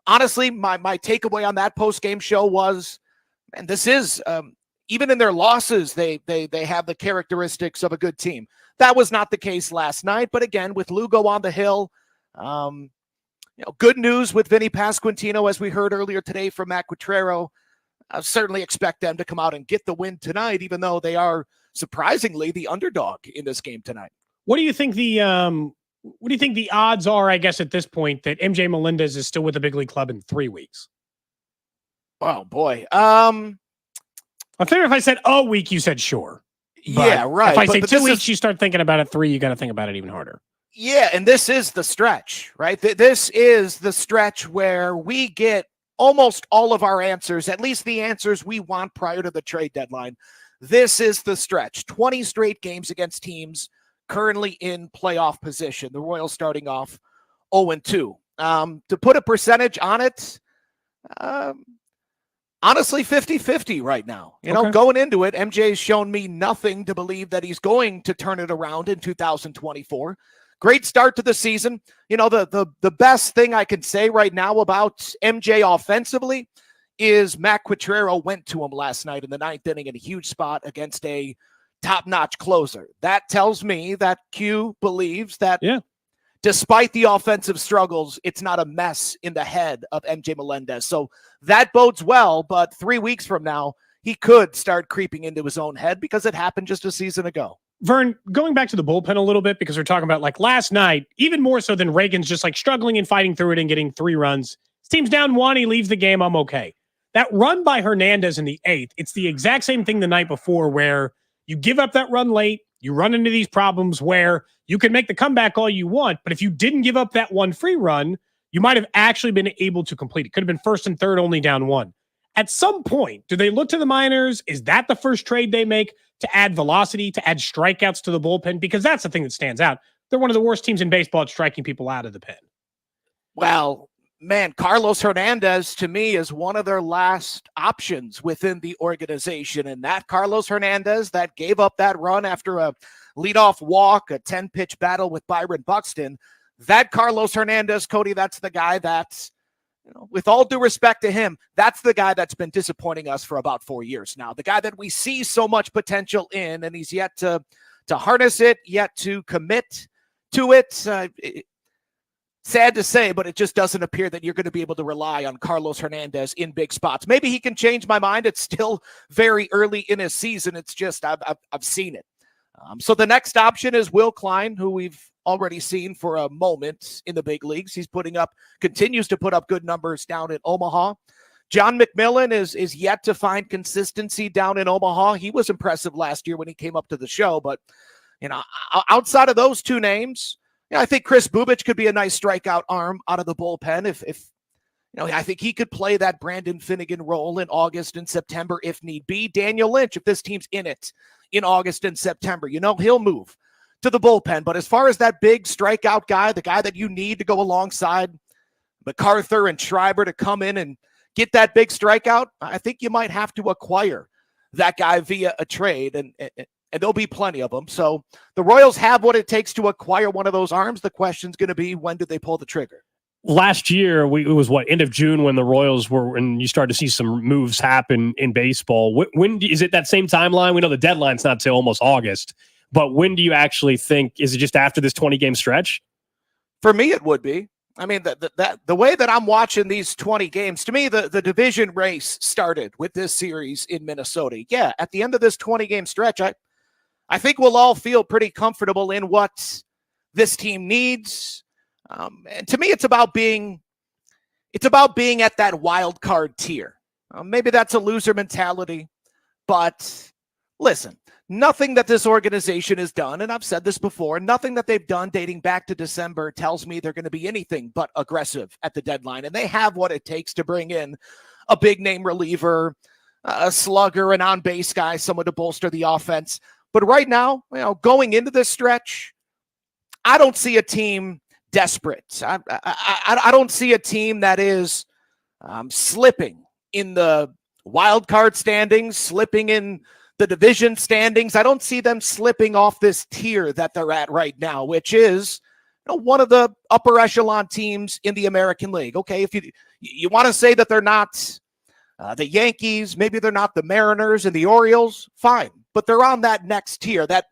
honestly, my takeaway on that post-game show was, and this is, even in their losses, they have the characteristics of a good team. That was not the case last night. But again, with Lugo on the hill, good news with Vinnie Pasquantino, as we heard earlier today from Matt Quatrero. I certainly expect them to come out and get the win tonight, even though they are surprisingly the underdog in this game tonight. What do you think the odds are, I guess, at this point that MJ Melendez is still with the big league club in 3 weeks? Oh boy. I figure if I said a week, you said sure. But yeah, right. If I say 2 weeks, you start thinking about it. 3, you got to think about it even harder. Yeah, and this is the stretch, right? This is the stretch where we get almost all of our answers, at least the answers we want prior to the trade deadline. This is the stretch. 20 straight games against teams currently in playoff position. The Royals starting off 0-2. To put a percentage on it, honestly, 50-50 right now. Going into it, MJ's shown me nothing to believe that he's going to turn it around in 2024. Great start to the season. The best thing I can say right now about MJ offensively is Matt Quatrero went to him last night in the 9th inning in a huge spot against a top-notch closer. That tells me that Q believes that despite the offensive struggles, it's not a mess in the head of MJ Melendez. So that bodes well, but 3 weeks from now, he could start creeping into his own head because it happened just a season ago. Vern, going back to the bullpen a little bit, because we're talking about like last night, even more so than Reagan's just like struggling and fighting through it and getting 3 runs. His team's down 1, he leaves the game, I'm okay. That run by Hernandez in the 8th, it's the exact same thing the night before where you give up that run late, you run into these problems where you can make the comeback all you want, but if you didn't give up that 1 free run, you might have actually been able to complete it. Could have been 1st and 3rd, only down 1. At some point, do they look to the minors? Is that the first trade they make to add velocity, to add strikeouts to the bullpen? Because that's the thing that stands out. They're one of the worst teams in baseball at striking people out of the pen. Well, man, Carlos Hernandez, to me, is one of their last options within the organization. And that Carlos Hernandez that gave up that run after a leadoff walk, a 10-pitch battle with Byron Buxton, that Carlos Hernandez, Cody, that's the guy that's, with all due respect to him, that's the guy that's been disappointing us for about 4 years now. The guy that we see so much potential in, and he's yet to harness it, yet to commit to it. Sad to say, but it just doesn't appear that you're going to be able to rely on Carlos Hernandez in big spots. Maybe he can change my mind. It's still very early in his season. It's just I've seen it. So the next option is Will Klein, who we've already seen for a moment in the big leagues. He's continues to put up good numbers down in Omaha. John McMillan is yet to find consistency down in Omaha. He was impressive last year when he came up to the show, but outside of those two names, I think Chris Bubich could be a nice strikeout arm out of the bullpen. If I think he could play that Brandon Finnegan role in August and September if need be. Daniel Lynch, if this team's in it in August and September, he'll move to the bullpen. But as far as that big strikeout guy, the guy that you need to go alongside MacArthur and Schreiber to come in and get that big strikeout, I think you might have to acquire that guy via a trade, and there'll be plenty of them. So the Royals have what it takes to acquire one of those arms. The question's going to be, when do they pull the trigger? Last year, it was end of June when the Royals were, and you started to see some moves happen in baseball. When is it that same timeline? We know the deadline's not till almost August, but when do you actually think, is it just after this 20-game stretch? For me, it would be. I mean, the way that I'm watching these 20 games, to me, the division race started with this series in Minnesota. Yeah, at the end of this 20-game stretch, I think we'll all feel pretty comfortable in what this team needs. And to me, it's about being at that wild card tier. Maybe that's a loser mentality, but listen, nothing that this organization has done, and I've said this before, nothing that they've done dating back to December tells me they're going to be anything but aggressive at the deadline. And they have what it takes to bring in a big name reliever, a slugger, an on-base guy, someone to bolster the offense. But right now, going into this stretch, I don't see a team desperate. I don't see a team that is slipping in the wild card standings, slipping in the division standings. I don't see them slipping off this tier that they're at right now, which is one of the upper echelon teams in the American League. Okay, if you want to say that they're not the Yankees, maybe they're not the Mariners and the Orioles, fine. But they're on that next tier, that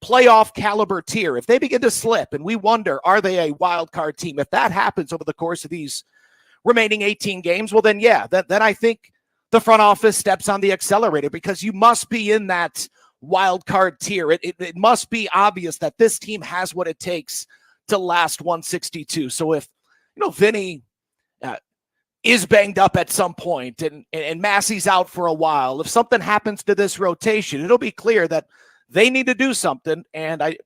playoff caliber tier. If they begin to slip and we wonder, are they a wild card team? If that happens over the course of these remaining 18 games, well, then I think the front office steps on the accelerator, because you must be in that wild card tier. It must be obvious that this team has what it takes to last 162. So if, Vinnie is banged up at some point and Massey's out for a while, if something happens to this rotation, it'll be clear that they need to do something. And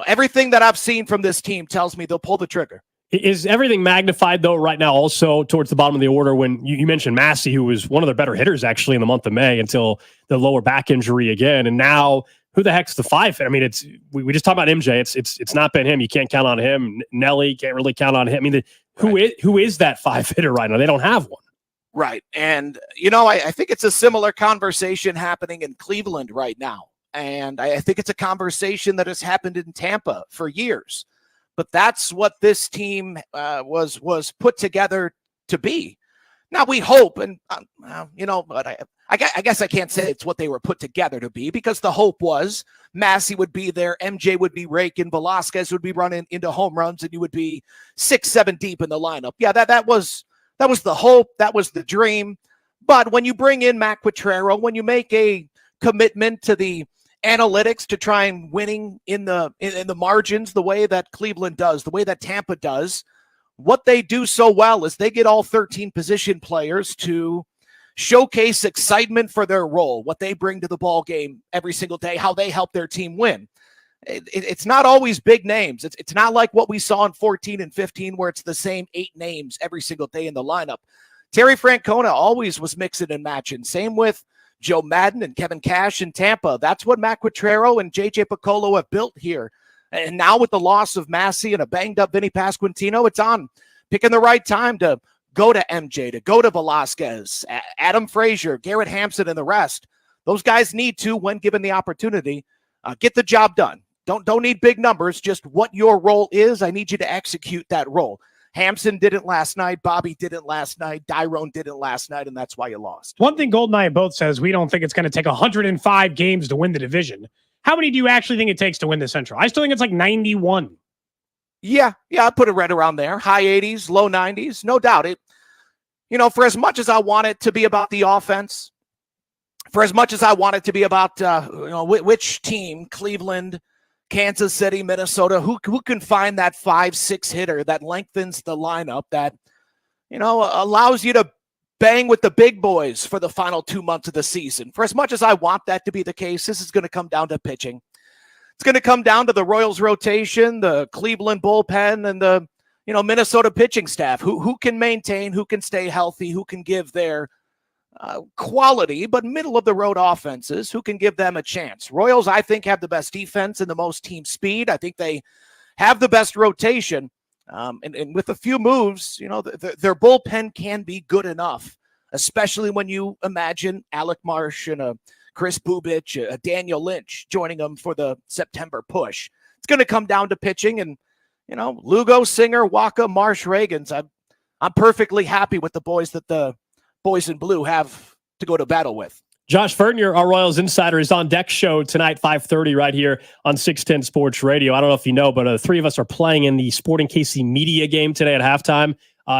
everything that I've seen from this team tells me they'll pull the trigger. Is everything magnified, though, right now also towards the bottom of the order when you mentioned Massey, who was one of their better hitters, actually, in the month of May until the lower back injury again. And now, who the heck's the five? I mean, we just talked about MJ. It's not been him. You can't count on him. Nelly, can't really count on him. I mean, who is that five hitter right now? They don't have one. Right. And, I think it's a similar conversation happening in Cleveland right now. And I think it's a conversation that has happened in Tampa for years. But that's what this team was put together to be. Now we hope, and but I guess I can't say it's what they were put together to be, because the hope was Massey would be there, MJ would be raking, Velasquez would be running into home runs, and you would be 6-7 deep in the lineup. Yeah, that was the hope, that was the dream. But when you bring in Matt Quatrero, when you make a commitment to the analytics to try and winning in the margins, the way that Cleveland does, the way that Tampa does, what they do so well is they get all 13 position players to showcase excitement for their role, what they bring to the ball game every single day, how they help their team win. It's not always big names. It's not like what we saw in 14 and 15 where it's the same 8 names every single day in the lineup. Terry Francona always was mixing and matching. Same with Joe Madden and Kevin Cash in Tampa. That's what Matt Quatrero and J.J. Piccolo have built here. And now with the loss of Massey and a banged-up Vinnie Pasquantino, it's on picking the right time to go to MJ, to go to Velasquez, Adam Frazier, Garrett Hampson, and the rest. Those guys need to, when given the opportunity, get the job done. Don't need big numbers, just what your role is. I need you to execute that role. Hampson didn't last night. Bobby didn't last night. Dyrone didn't last night, and that's why you lost. One thing Gold and I both says, we don't think it's going to take 105 games to win the division. How many do you actually think it takes to win the Central? I still think it's like 91. Yeah, I'd put it right around there. High 80s, low 90s, no doubt. For as much as I want it to be about the offense, for as much as I want it to be about which team, Cleveland, Kansas City, Minnesota, who can find that 5-6 hitter that lengthens the lineup, that allows you to bang with the big boys for the final 2 months of the season. For as much as I want that to be the case, this is going to come down to pitching. It's going to come down to the Royals rotation, the Cleveland bullpen, and the Minnesota pitching staff. Who can maintain, who can stay healthy, who can give their quality but middle of the road offenses, who can give them a chance. Royals, I think, have the best defense and the most team speed. I think they have the best rotation. And with a few moves, their bullpen can be good enough, especially when you imagine Alec Marsh and a Chris Bubich, a Daniel Lynch joining them for the September push. It's going to come down to pitching, and Lugo, Singer, Waka, Marsh, Reagans. I'm perfectly happy with the boys that the boys in blue have to go to battle with. Josh Furtner, our Royals insider, is on deck show tonight, 5:30, right here on 610 Sports Radio. I don't know if you know, but the three of us are playing in the Sporting KC media game today at halftime.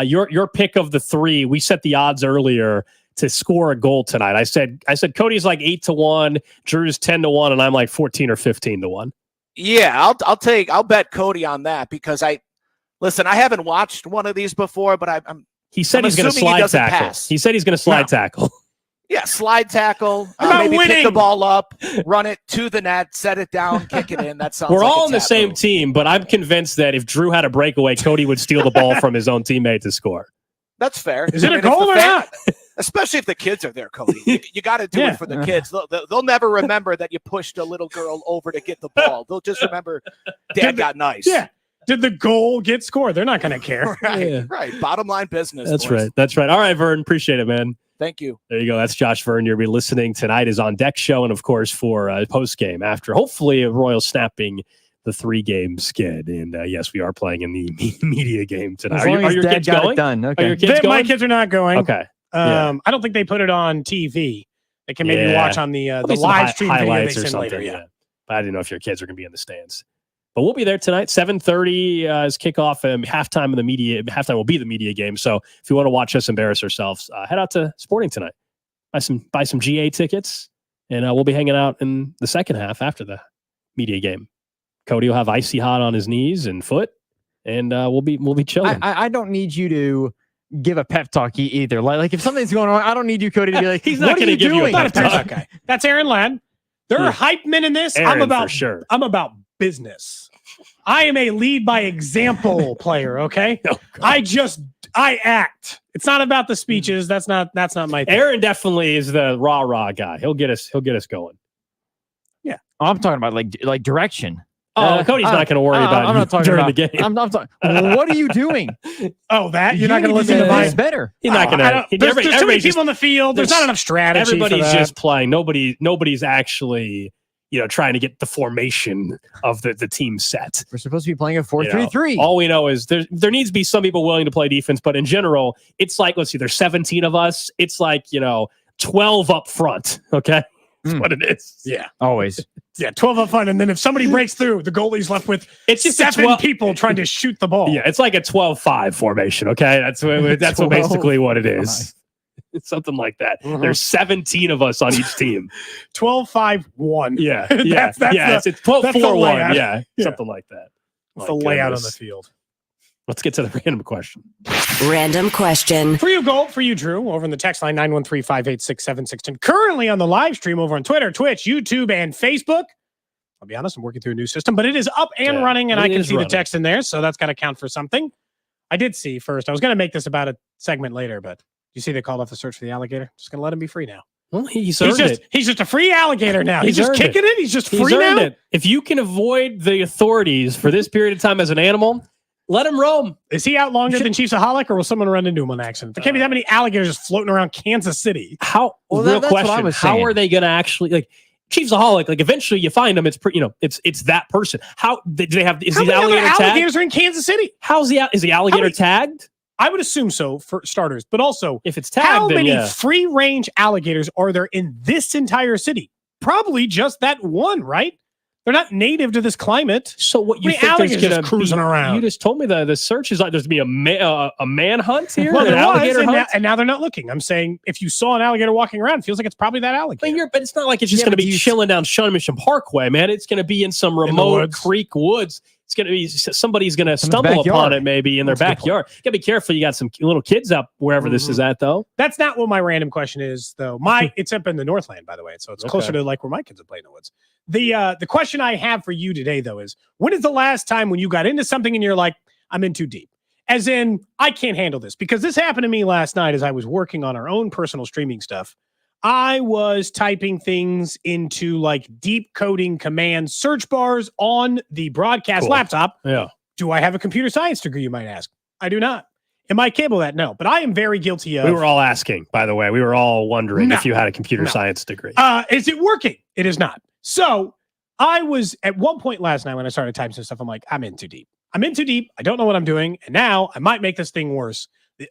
Your pick of the three, we set the odds earlier to score a goal tonight. I said Cody's like 8-1, Drew's 10-1, and I'm like 14 or 15-1. Yeah, I'll bet Cody on that, because I haven't watched one of these before, but he said he's going to slide tackle. He said he's going to slide tackle. Yeah, slide tackle, maybe pick the ball up, run it to the net, set it down, kick it in. That sounds We're like all on the same team, but I'm convinced that if Drew had a breakaway, Cody would steal the ball from his own teammate to score. That's fair. Is it a goal or not? Especially if the kids are there, Cody. You got to do it for the kids. They'll never remember that you pushed a little girl over to get the ball. They'll just remember Dad got nice. Yeah. Did the goal get scored? They're not going to care. Right. Bottom line business. That's right. All right, Vern. Appreciate it, man. Thank you. There you go. That's Josh Vernier. You'll be listening. Tonight is On Deck Show, and of course for post game after hopefully Royals snapping the 3-game skid. And yes, we are playing in the media game tonight. Are your kids going? Done. Okay. Are your kids going? My kids are not going. Okay. I don't think they put it on TV. They can maybe watch on the live stream video they send later. Yeah. But I didn't know if your kids are going to be in the stands. But we'll be there tonight. 7:30 is kickoff. Halftime of the media. Halftime will be the media game. So if you want to watch us embarrass ourselves, head out to Sporting tonight. Buy some GA tickets, and we'll be hanging out in the second half after the media game. Cody will have icy hot on his knees and foot, and we'll be chilling. I don't need you to give a pep talk either. Like if something's going on, I don't need you, Cody, to be like, he's not going to give you a pep talk. Okay. That's Aaron Ladd. There are hype men in this. Aaron, for sure. I'm about business. I am a lead by example player. Okay. Oh, I act. It's not about the speeches. That's not my thing. Aaron definitely is the rah guy. He'll get us going. Yeah. I'm talking about like direction. Cody's not going to worry about I'm not talking during about the game. I'm talking. What are you doing? Oh, that you're not going to listen to my mine. better. He's not going to. There's too many people on the field. There's not enough strategy. Everybody's just playing. Nobody's actually trying to get the formation of the team set. We're supposed to be playing a 4-3-3. All we know is there needs to be some people willing to play defense, but in general, it's like, let's see, there's 17 of us. It's like 12 up front. Okay. That's what it is. Yeah. Always. Yeah, 12 up front. And then if somebody breaks through, the goalie's left with it's just 7 people trying to shoot the ball. Yeah, it's like a 12-5 formation, okay? That's basically what it is. It's something like that. There's 17 of us on each team. 12-5-1. Yeah. That's it's 12-4-1. Yeah, something like that. That's the layout on the field. Let's get to the random question. Random question. For you, Gold. For you, Drew. Over in the text line, 913-586-7610. Currently on the live stream over on Twitter, Twitch, YouTube, and Facebook. I'll be honest, I'm working through a new system, but it is up and running, and I can see the text in there, so that's got to count for something. I did see first. I was going to make this about a segment later, but you see they called off the search for the alligator? Just going to let him be free now. Well, he's just a free alligator now. He's just kicking it. He's just free now. It. If you can avoid the authorities for this period of time as an animal, let him roam. Is he out longer than Chiefsaholic, or will someone run into him on accident? There can't be that many alligators just floating around Kansas City. Real question. How are they going to actually Chiefsaholic? Like eventually you find them. It's it's that person. How do they have? Is the alligator tagged? Alligators are in Kansas City. Is the alligator tagged? I would assume so for starters, but also if it's tagged, how many free range alligators are there in this entire city? Probably just that one, right? They're not native to this climate. So what you think there's going to cruising around? You just told me that the search is like there's going to be a manhunt here, well, an alligator hunt, and now they're not looking. I'm saying if you saw an alligator walking around, it feels like it's probably that alligator. But it's not like it's just going to be chilling down Mission Parkway, man. It's going to be in some remote creek woods. It's going to be somebody's going to stumble upon it maybe in their backyard. You got to be careful. You got some little kids up wherever this is at, though. That's not what my random question is, though. It's up in the Northland, by the way, so it's closer to like where my kids would play in the woods. The question I have for you today, though, is when is the last time when you got into something and you're like, I'm in too deep? As in, I can't handle this. Because this happened to me last night as I was working on our own personal streaming stuff. I was typing things into like deep coding command search bars on the broadcast laptop. Yeah. Do I have a computer science degree, you might ask? I do not. Am I capable of that? No. But I am very guilty of... We were all asking, by the way. We were all wondering if you had a computer science degree. Is it working? It is not. So I was at one point last night when I started typing some stuff, I'm like, I'm in too deep. I'm in too deep. I don't know what I'm doing. And now I might make this thing worse.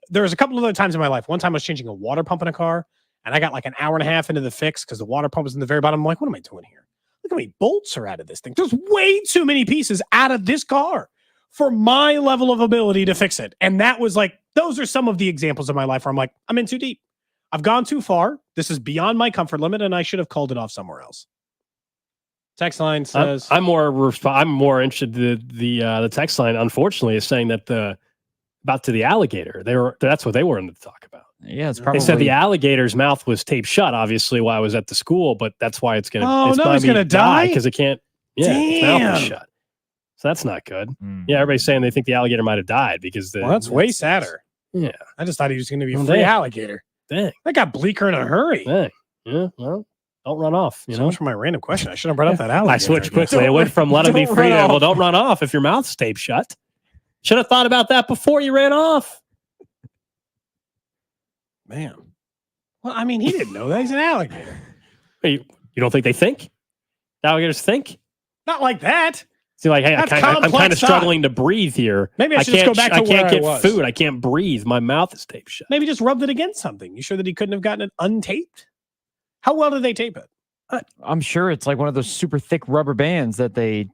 There's a couple of other times in my life. One time I was changing a water pump in a car and I got like an hour and a half into the fix because the water pump was in the very bottom. I'm like, what am I doing here? Look how many bolts are out of this thing. There's way too many pieces out of this car for my level of ability to fix it. And that was like, those are some of the examples of my life where I'm like, I'm in too deep. I've gone too far. This is beyond my comfort limit and I should have called it off somewhere else. Text line says I'm more interested. The text line, unfortunately, is saying that about the alligator. That's what they were in to talk about. Yeah, it's probably. They said the alligator's mouth was taped shut, obviously, while I was at the school, but that's why it's going to. Oh no, it's going to die because it can't. Yeah, its mouth is shut. So that's not good. Yeah, everybody's saying they think the alligator might have died because that's way sadder. Yeah, I just thought he was going to be a free alligator. Dang, that got bleaker in a hurry. Dang. Yeah, well. Don't run off. So much for my random question. I should have brought up that alligator. I switched quickly. It went from let him be free to, well, don't run off if your mouth's taped shut. Should have thought about that before you ran off. Man. Well, I mean, he didn't know that. He's an alligator. You don't think they think? Alligators think? Not like that. See, like, hey, I'm kind of struggling to breathe here. Maybe I should just go back to where I can't get was. food. I can't breathe. My mouth is taped shut. Maybe just rubbed it against something. You sure that he couldn't have gotten it untaped? How well did they tape it? I'm sure it's like one of those super thick rubber bands that they.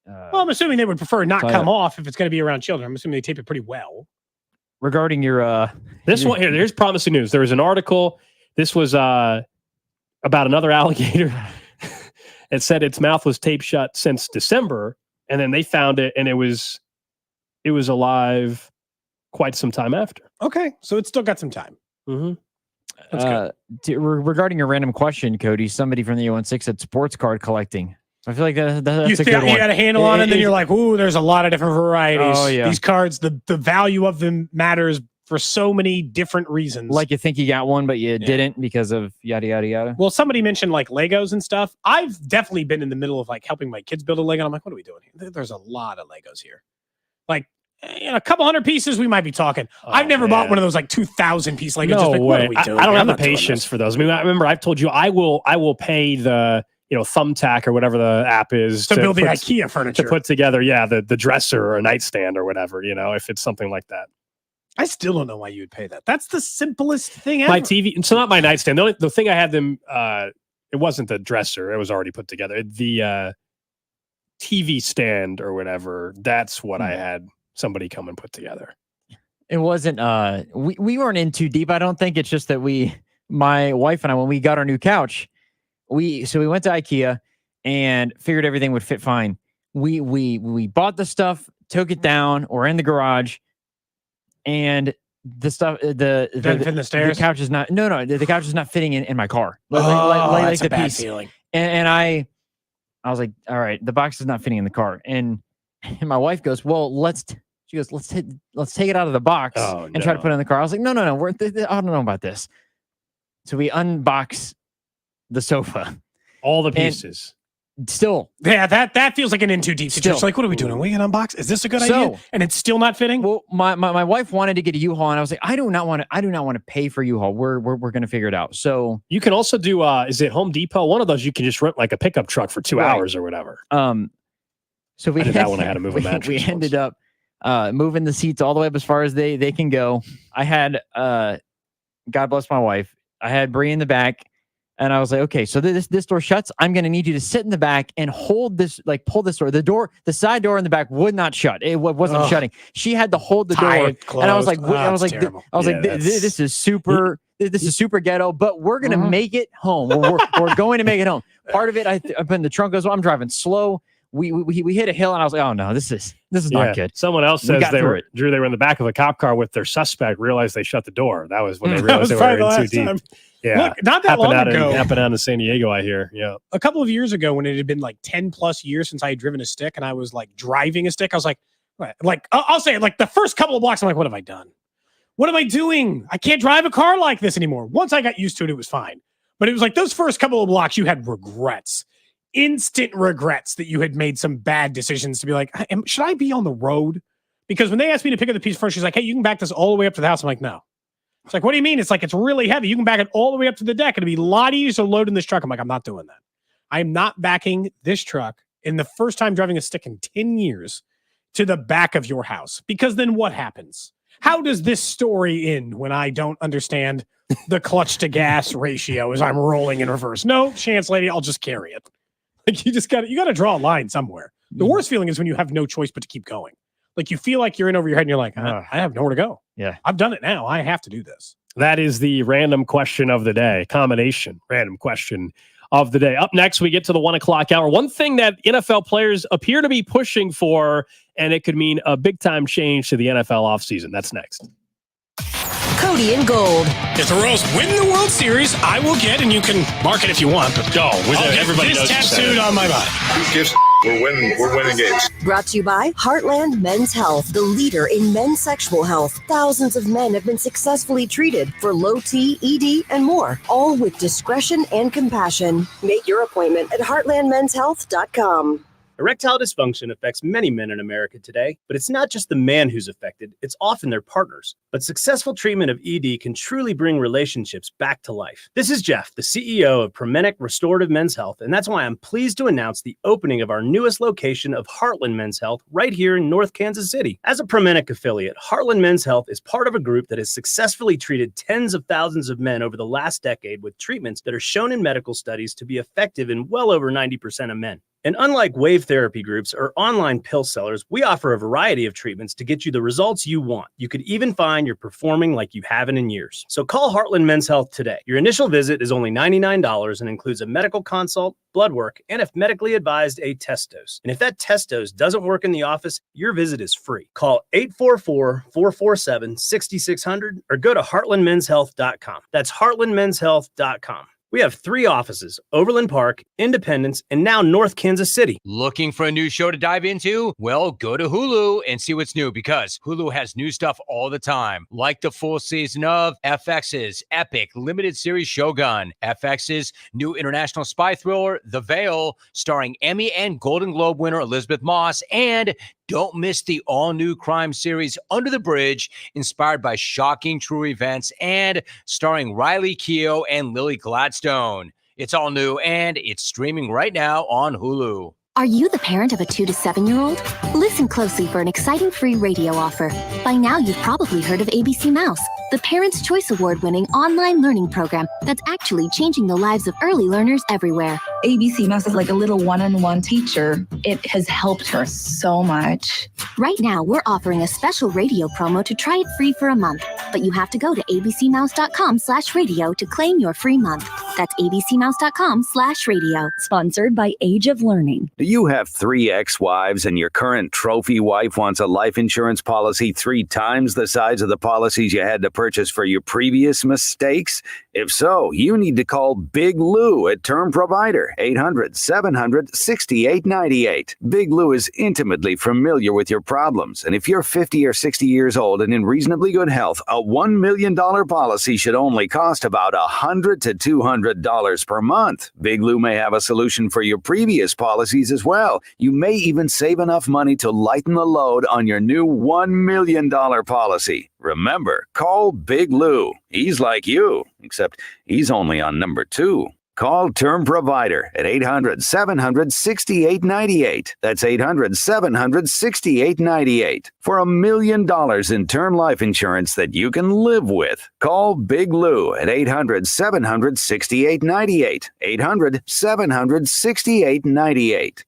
Well, I'm assuming they would prefer not come off if it's going to be around children. I'm assuming they tape it pretty well. Regarding your one here, here's promising news. There was an article. This was about another alligator. It said its mouth was taped shut since December, and then they found it, and it was alive quite some time after. Okay, so it's still got some time. Mm-hmm. That's good. Regarding your random question, Cody, somebody from the 016 said sports card collecting. I feel like that's a good one. You got a handle on it, and then you're like, ooh, there's a lot of different varieties. Oh, yeah. These cards, the value of them matters for so many different reasons. Like you think you got one, but you didn't because of yada, yada, yada. Well, somebody mentioned like Legos and stuff. I've definitely been in the middle of like helping my kids build a Lego. I'm like, what are we doing here? There's a lot of Legos here. Like, a couple hundred pieces, we might be talking. I've never bought one of those like 2,000 piece Legos. No just like, way. what are we doing? I don't have I'm the not doing patience this. for those. I mean, I remember I've told you I will pay the Thumbtack or whatever the app is to build the IKEA furniture to put together. Yeah, the dresser or a nightstand or whatever. If it's something like that. I still don't know why you would pay that. That's the simplest thing ever. My TV, so not my nightstand. The thing I had them, it wasn't the dresser. It was already put together. The TV stand or whatever. That's what I had somebody come and put together. It wasn't. We weren't in too deep. I don't think it's just that my wife and I, when we got our new couch, we went to IKEA and figured everything would fit fine. We bought the stuff, took it down, or in the garage. And the stuff, the stairs? The couch is not. No, the couch is not fitting in my car. That's a bad feeling. And I was like, all right, the box is not fitting in the car. And my wife goes, well, let's take it out of the box and try to put it in the car. I was like, no, I don't know about this. So we unbox the sofa, all the pieces. Still, yeah, that feels like an in too deep situation. Like, what are we doing? Are we gonna unbox? Is this a good idea? And it's still not fitting. Well, my wife wanted to get a U-Haul, and I was like, I do not want to pay for U-Haul. We're gonna figure it out. So you can also do is it Home Depot? One of those you can just rent like a pickup truck for 2 hours or whatever. So we did that when I had to move a mattress. We ended up moving the seats all the way up as far as they can go. I had God bless my wife. I had Bree in the back. And I was like, okay, so this door shuts. I'm going to need you to sit in the back and hold this, like pull this door. The side door in the back would not shut. It wasn't shutting. She had to hold the door. Closed. And I was like, Terrible. this is super. This is super ghetto, but we're going to make it home. We're going to make it home. Part of it, I put in the trunk as well. I'm driving slow. We hit a hill, and I was like, oh no, this is not good. Someone else says they were in the back of a cop car with their suspect, realized they shut the door. That was when they realized they were in too deep. Time. Yeah. Look, not that long ago. Happened out in San Diego, I hear. Yeah. A couple of years ago, when it had been like 10 plus years since I had driven a stick and I was like driving a stick, I was like, I'll say it, like the first couple of blocks, I'm like, what have I done? What am I doing? I can't drive a car like this anymore. Once I got used to it, it was fine. But it was like those first couple of blocks, you had regrets. Instant regrets that you had made some bad decisions to be like, should I be on the road? Because when they asked me to pick up the piece of furniture, she's like, hey, you can back this all the way up to the house. I'm like, no. It's like, what do you mean? It's like, it's really heavy. You can back it all the way up to the deck. It'll be a lot easier to load in this truck. I'm like, I'm not doing that. I'm not backing this truck in the first time driving a stick in 10 years to the back of your house. Because then what happens? How does this story end when I don't understand the clutch to gas ratio as I'm rolling in reverse? No chance, lady. I'll just carry it. Like you got to draw a line somewhere. The worst feeling is when you have no choice but to keep going. Like you feel like you're in over your head and you're like, I have nowhere to go. Yeah. I've done it now. I have to do this. That is the random question of the day. Combination random question of the day. Up next, we get to the 1 o'clock hour. One thing that NFL players appear to be pushing for, and it could mean a big time change to the NFL offseason. That's next. Cody and Gold. If the Royals win the World Series, I will get, and you can mark it if you want, but I'll get everybody this tattooed on my body. Who gives? We're winning games. Brought to you by Heartland Men's Health, the leader in men's sexual health. Thousands of men have been successfully treated for low T, ED, and more, all with discretion and compassion. Make your appointment at heartlandmenshealth.com. Erectile dysfunction affects many men in America today, but it's not just the man who's affected, it's often their partners. But successful treatment of ED can truly bring relationships back to life. This is Jeff, the CEO of Promenic Restorative Men's Health, and that's why I'm pleased to announce the opening of our newest location of Heartland Men's Health right here in North Kansas City. As a Promenic affiliate, Heartland Men's Health is part of a group that has successfully treated tens of thousands of men over the last decade with treatments that are shown in medical studies to be effective in well over 90% of men. And unlike wave therapy groups or online pill sellers, we offer a variety of treatments to get you the results you want. You could even find you're performing like you haven't in years. So call Heartland Men's Health today. Your initial visit is only $99 and includes a medical consult, blood work, and if medically advised, a test dose. And if that test dose doesn't work in the office, your visit is free. Call 844-447-6600 or go to heartlandmenshealth.com. That's heartlandmenshealth.com. We have 3 offices, Overland Park, Independence, and now North Kansas City. Looking for a new show to dive into? Well, go to Hulu and see what's new because Hulu has new stuff all the time, like the full season of FX's epic limited series Shogun, FX's new international spy thriller, The Veil, starring Emmy and Golden Globe winner Elizabeth Moss, and don't miss the all-new crime series Under the Bridge, inspired by shocking true events and starring Riley Keough and Lily Gladstone. It's all new and it's streaming right now on Hulu. Are you the parent of a 2 to 7-year-old? Listen closely for an exciting free radio offer. By now, you've probably heard of ABC Mouse, the Parents' Choice Award-winning online learning program that's actually changing the lives of early learners everywhere. ABC Mouse is like a little one-on-one teacher. It has helped her so much. Right now, we're offering a special radio promo to try it free for a month, but you have to go to abcmouse.com/radio to claim your free month. That's abcmouse.com/radio. Sponsored by Age of Learning. Do you have 3 ex-wives and your current trophy wife wants a life insurance policy 3 times the size of the policies you had to purchase for your previous mistakes? If so, you need to call Big Lou at Term Provider, 800-700-6898. Big Lou is intimately familiar with your problems, and if you're 50 or 60 years old and in reasonably good health, a $1 million policy should only cost about $100 to $200 per month. Big Lou may have a solution for your previous policies as well. You may even save enough money to lighten the load on your new $1 million policy. Remember, call Big Lou. He's like you, except he's only on number 2. Call Term Provider at 800-700-6898. That's 800-700-6898 for $1 million in term life insurance that you can live with. Call Big Lou at 800-700-6898. 800-700-6898.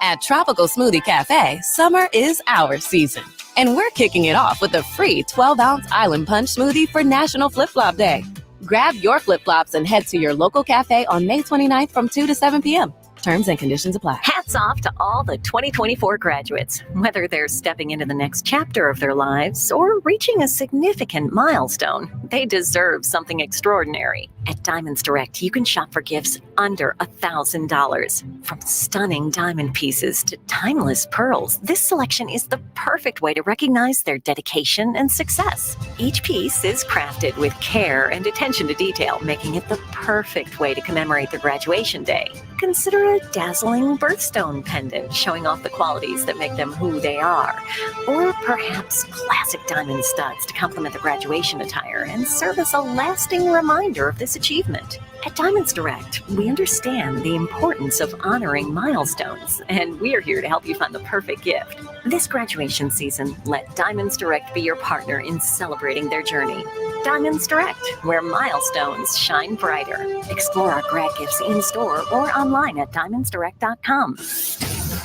At Tropical Smoothie Cafe, summer is our season. And we're kicking it off with a free 12-ounce Island Punch smoothie for National Flip Flop Day. Grab your flip-flops and head to your local cafe on May 29th from 2 to 7 p.m. Terms and conditions apply. Hats off to all the 2024 graduates. Whether they're stepping into the next chapter of their lives or reaching a significant milestone, they deserve something extraordinary. At Diamonds Direct, you can shop for gifts under $1,000. From stunning diamond pieces to timeless pearls, this selection is the perfect way to recognize their dedication and success. Each piece is crafted with care and attention to detail, making it the perfect way to commemorate their graduation day. Consider a dazzling birthstone pendant showing off the qualities that make them who they are. Or perhaps classic diamond studs to complement the graduation attire and serve as a lasting reminder of this achievement. At Diamonds Direct, we understand the importance of honoring milestones, and we are here to help you find the perfect gift. This graduation season, let Diamonds Direct be your partner in celebrating their journey. Diamonds Direct, where milestones shine brighter. Explore our grad gifts in-store or online at diamondsdirect.com.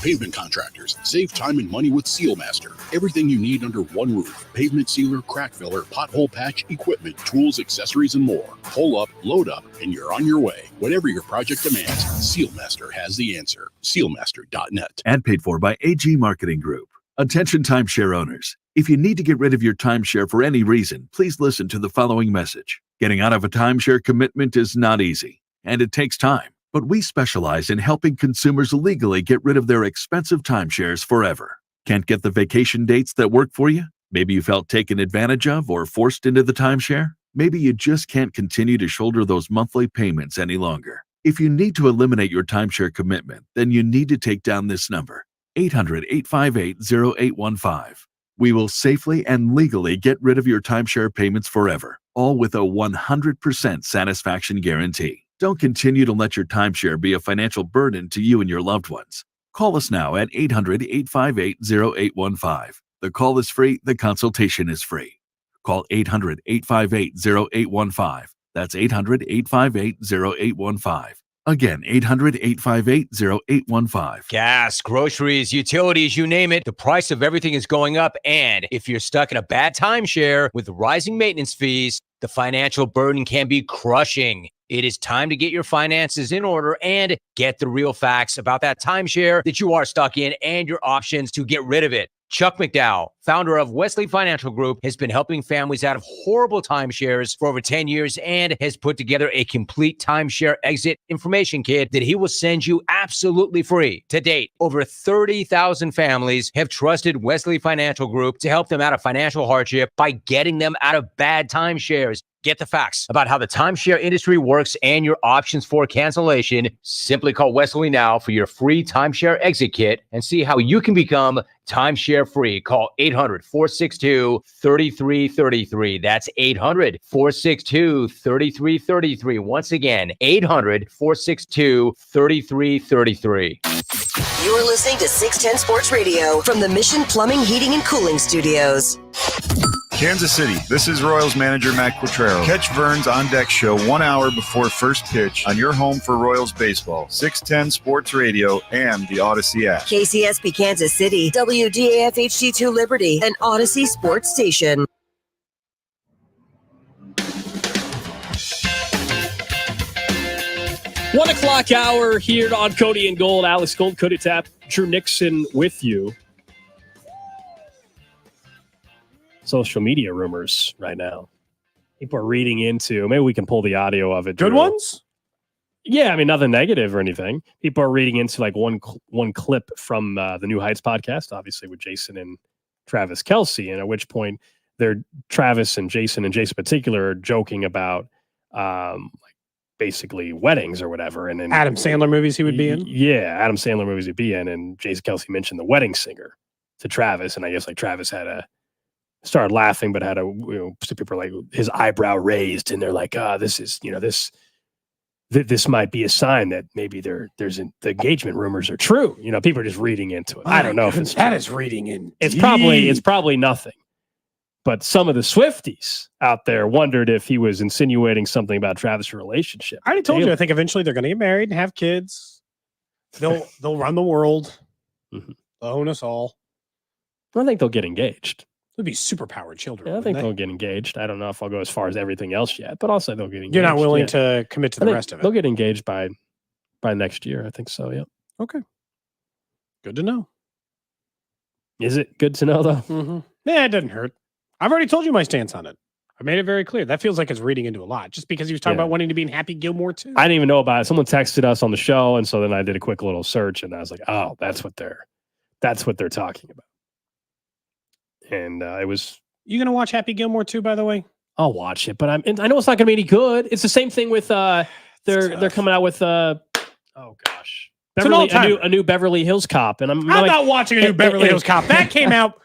Pavement contractors, save time and money with Sealmaster. Everything you need under one roof. Pavement sealer, crack filler, pothole patch, equipment, tools, accessories, and more. Pull up, load up, and you're on your way. Whatever your project demands, Sealmaster has the answer. Sealmaster.net. Ad paid for by AG Marketing Group. Attention timeshare owners. If you need to get rid of your timeshare for any reason, please listen to the following message. Getting out of a timeshare commitment is not easy, and it takes time. But we specialize in helping consumers legally get rid of their expensive timeshares forever. Can't get the vacation dates that work for you? Maybe you felt taken advantage of or forced into the timeshare? Maybe you just can't continue to shoulder those monthly payments any longer. If you need to eliminate your timeshare commitment, then you need to take down this number. 800-858-0815. We will safely and legally get rid of your timeshare payments forever, all with a 100% satisfaction guarantee. Don't continue to let your timeshare be a financial burden to you and your loved ones. Call us now at 800-858-0815. The call is free. The consultation is free. Call 800-858-0815. That's 800-858-0815. Again, 800-858-0815. Gas, groceries, utilities, you name it. The price of everything is going up. And if you're stuck in a bad timeshare with rising maintenance fees, the financial burden can be crushing. It is time to get your finances in order and get the real facts about that timeshare that you are stuck in and your options to get rid of it. Chuck McDowell, founder of Wesley Financial Group, has been helping families out of horrible timeshares for over 10 years and has put together a complete timeshare exit information kit that he will send you absolutely free. To date, over 30,000 families have trusted Wesley Financial Group to help them out of financial hardship by getting them out of bad timeshares. Get the facts about how the timeshare industry works and your options for cancellation. Simply call Wesley now for your free timeshare exit kit and see how you can become timeshare free. Call 800-462-3333. That's 800-462-3333. Once again, 800-462-3333. You're listening to 610 Sports Radio from the Mission Plumbing, Heating, and Cooling Studios. Kansas City, this is Royals manager Matt Quatrero. Catch Vern's On Deck show 1 hour before first pitch on your home for Royals baseball, 610 Sports Radio and the Odyssey app. KCSP Kansas City, WDAF HD2 Liberty, and Odyssey Sports Station. One o'clock hour here on Cody and Gold. Alex Gold, Cody Tapp, Drew Nixon with you. Social media rumors right now. People are reading into, maybe we can pull the audio of it. Good Drew. ones? Yeah, I mean, nothing negative or anything. People are reading into like one clip from the New Heights podcast, obviously with Jason and Travis Kelce, and at which point they're Travis and Jason in particular are joking about like basically weddings or whatever. And then Adam Sandler movies he would be in? Yeah, Adam Sandler movies he'd be in. And Jason Kelce mentioned the wedding singer to Travis. And I guess like Travis started laughing, but had some people are like his eyebrow raised, and they're like, this is, this might be a sign that maybe the engagement rumors are true. People are just reading into it. I don't know if it's that true. is reading in. It's probably nothing. But some of the Swifties out there wondered if he was insinuating something about Travis' relationship. I already told you. I think eventually they're going to get married and have kids. They'll run the world. Mm-hmm. They'll own us all. I think they'll get engaged. They'll be superpowered children. Yeah, I think they'll get engaged. I don't know if I'll go as far as everything else yet, but also they'll get engaged. You're not willing to commit to the rest of it. They'll get engaged by next year. I think so. Yeah. Okay. Good to know. Is it good to know though? Mm-hmm. Yeah, it doesn't hurt. I've already told you my stance on it. I made it very clear. That feels like it's reading into a lot, just because he was talking about wanting to be in Happy Gilmore too. I didn't even know about it. Someone texted us on the show, and so then I did a quick little search, and I was like, "Oh, that's what they're talking about." And it was. You gonna watch Happy Gilmore too? By the way, I'll watch it, but I know it's not gonna be any good. It's the same thing with they're coming out with oh gosh, a new Beverly Hills Cop, and I'm not watching a new Beverly Hills Cop. That came out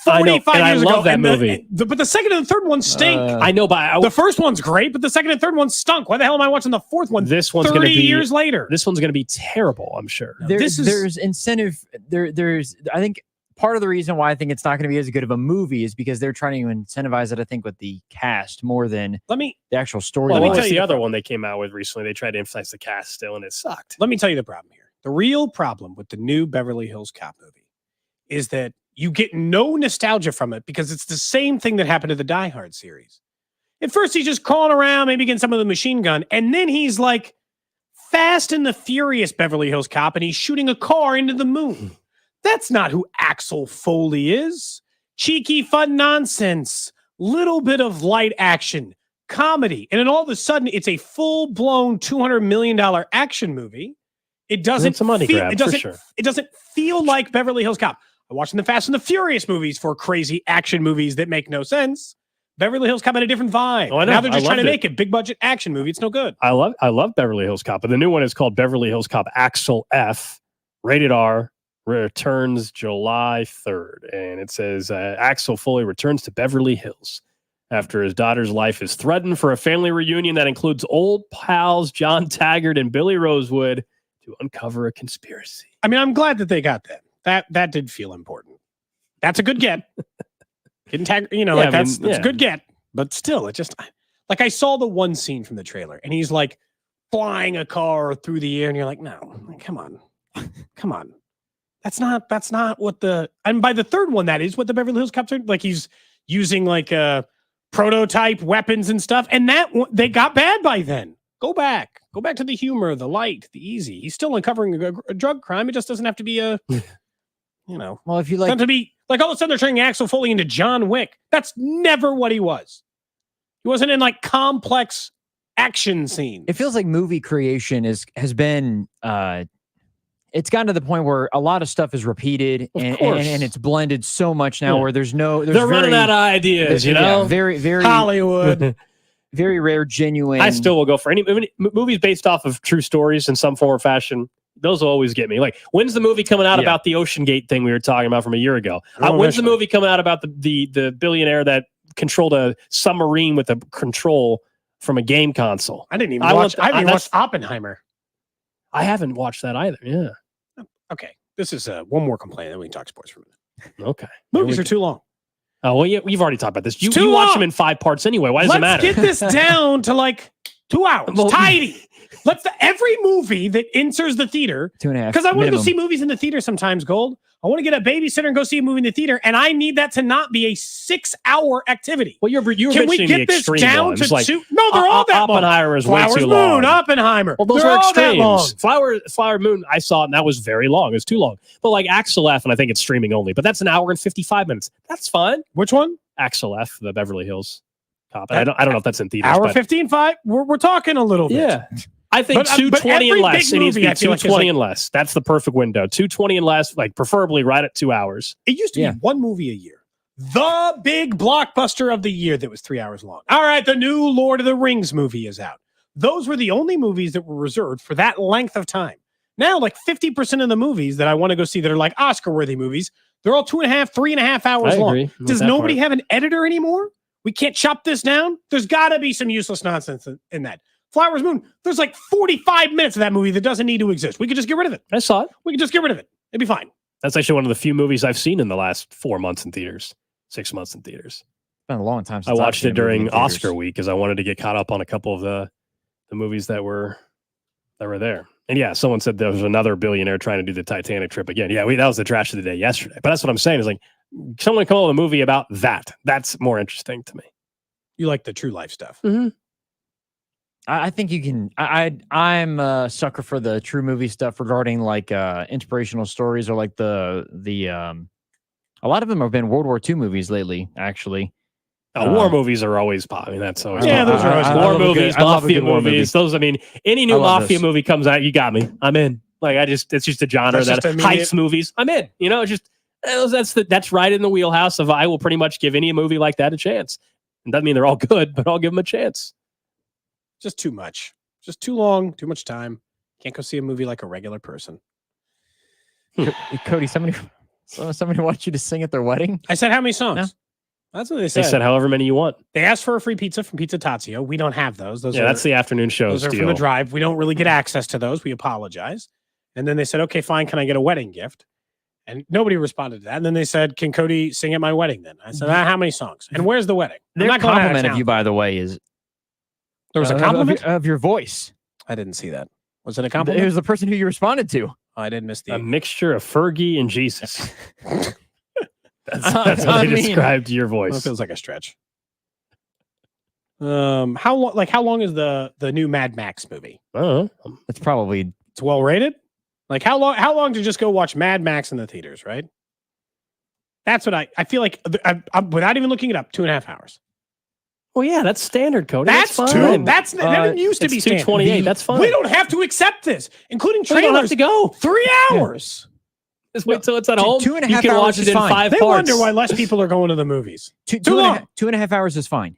45 years ago. I love that movie. But the second and the third one stink. I know, but the first one's great, but the second and third one stunk. Why the hell am I watching the fourth one? This one's 30 years later. This one's going to be terrible, I'm sure. There's incentive. There's I think part of the reason why I think it's not going to be as good of a movie is because they're trying to incentivize it, I think, with the cast more than the actual story. Let me tell you the other one they came out with recently. They tried to emphasize the cast still, and it sucked. Let me tell you the problem here. The real problem with the new Beverly Hills Cop movie is that you get no nostalgia from it because it's the same thing that happened to the Die Hard series. At first, he's just crawling around, maybe getting some of the machine gun, and then he's like Fast and the Furious Beverly Hills Cop, and he's shooting a car into the moon. That's not who Axel Foley is. Cheeky, fun nonsense, little bit of light action, comedy, and then all of a sudden, it's a full-blown $200 million action movie. It doesn't it's a money grab, for sure. It doesn't feel like Beverly Hills Cop. I'm watching the Fast and the Furious movies for crazy action movies that make no sense. Beverly Hills Cop had a different vibe. Oh, I know. Now they're just trying to make it. a big budget action movie. It's no good. I love Beverly Hills Cop, but the new one is called Beverly Hills Cop Axel F, rated R, returns July 3rd. And it says Axel Foley returns to Beverly Hills after his daughter's life is threatened for a family reunion that includes old pals John Taggart and Billy Rosewood to uncover a conspiracy. I mean, I'm glad that they got that. That did feel important. That's a good get. Getting Taggart, that's a good get. But still, it just like I saw the one scene from the trailer, and he's like flying a car through the air, and you're like, no, come on. That's not what and by the third one, that is what the Beverly Hills Cops are like. He's using like prototype weapons and stuff, and that they got bad by then. Go back to the humor, the light, the easy. He's still uncovering a drug crime. It just doesn't have to be well, if you like, to be like all of a sudden they're turning Axel Foley into John Wick. That's never what he was. He wasn't in like complex action scenes. It feels like movie creation has been it's gotten to the point where a lot of stuff is repeated and it's blended so much now where they're running out of ideas, very Hollywood. Very rare, genuine. I still will go for any movies based off of true stories in some form or fashion. Those will always get me. Like, when's the movie coming out about the Ocean Gate thing we were talking about from a year ago? When's the movie coming out about the billionaire that controlled a submarine with a control from a game console? I didn't even watch Oppenheimer. I haven't watched that either. Yeah. Okay. This is one more complaint, then we can talk sports for a minute. Okay. Movies are too long. Oh, well, you've already talked about this. You watch them in 5 parts anyway. Why does it matter? Let's get this down to like 2 hours. Tidy. Every movie that enters the theater, 2.5. Because I want to go see movies in the theater sometimes, Gold. I want to get a babysitter and go see a movie in the theater, and I need that to not be a 6-hour activity. Well, you're Can we get this down ones, to like, 2? No, they're all that long. Oppenheimer is way too long. Moon, Oppenheimer. Well, those they're are all that long. extremes. Flower Moon, I saw it, and that was very long. It was too long. But like Axel F, and I think it's streaming only, but that's 1 hour and 55 minutes. That's fine. Which one? Axel F, the Beverly Hills Cop. And I don't know if that's in theaters. Hour 15.5. We're talking a little bit. Yeah. I think 220 and less. It needs to be 220 and less. That's the perfect window. 220 and less, like preferably right at 2 hours. It used to be one movie a year. The big blockbuster of the year that was 3 hours long. All right, the new Lord of the Rings movie is out. Those were the only movies that were reserved for that length of time. Now, like 50% of the movies that I want to go see that are like Oscar-worthy movies, they're all 2.5, 3.5 hours long. Does nobody have an editor anymore? We can't chop this down? There's got to be some useless nonsense in that. Flowers Moon, there's like 45 minutes of that movie that doesn't need to exist. We could just get rid of it. I saw it. We could just get rid of it. It'd be fine. That's actually one of the few movies I've seen in the last 4 months in theaters, 6 months in theaters. It's been a long time since I watched it during Oscar week because I wanted to get caught up on a couple of the movies that were there. And yeah, someone said there was another billionaire trying to do the Titanic trip again. Yeah, that was the trash of the day yesterday. But that's what I'm saying is like, someone come up with a movie about that. That's more interesting to me. You like the true life stuff. Mm-hmm. I think you can. I'm a sucker for the true movie stuff regarding like inspirational stories or like the a lot of them have been World War II movies lately, actually. War movies are always pop. I mean, that's always those are always war movies, mafia movies. Those, I mean, any new mafia movie comes out, you got me. I'm in. Like it's just a genre that heist movies. I'm in. That's right in the wheelhouse of I will pretty much give any movie like that a chance. It doesn't mean they're all good, but I'll give them a chance. Just too much. Just too long, too much time. Can't go see a movie like a regular person. Cody, somebody wants you to sing at their wedding? I said, how many songs? No. That's what they said. They said however many you want. They asked for a free pizza from Pizza Tazio. We don't have those. That's the afternoon show. Those are from the drive. We don't really get access to those. We apologize. And then they said, okay, fine. Can I get a wedding gift? And nobody responded to that. And then they said, can Cody sing at my wedding then? I said, how many songs? And where's the wedding? Their compliment of you, by the way, is... There was a compliment? Of your voice. I didn't see that. Was it a compliment? It was the person who you responded to. Oh, I didn't miss the... A mixture of Fergie and Jesus. That's how they described your voice. Well, it feels like a stretch. How long is the new Mad Max movie? It's well rated. Like how long to just go watch Mad Max in the theaters, right? That's what I feel like. I'm without even looking it up, 2.5 hours. Well, yeah, that's standard, Cody. That's fine. That didn't used to be standard. 228. That's fine. We don't have to accept this, including trailers. We don't have to go 3 hours. Just wait till it's at home. 2.5 you can hours watch it in fine. 5 They parts. wonder why less people are going to the movies. Too long. 2.5 hours is fine.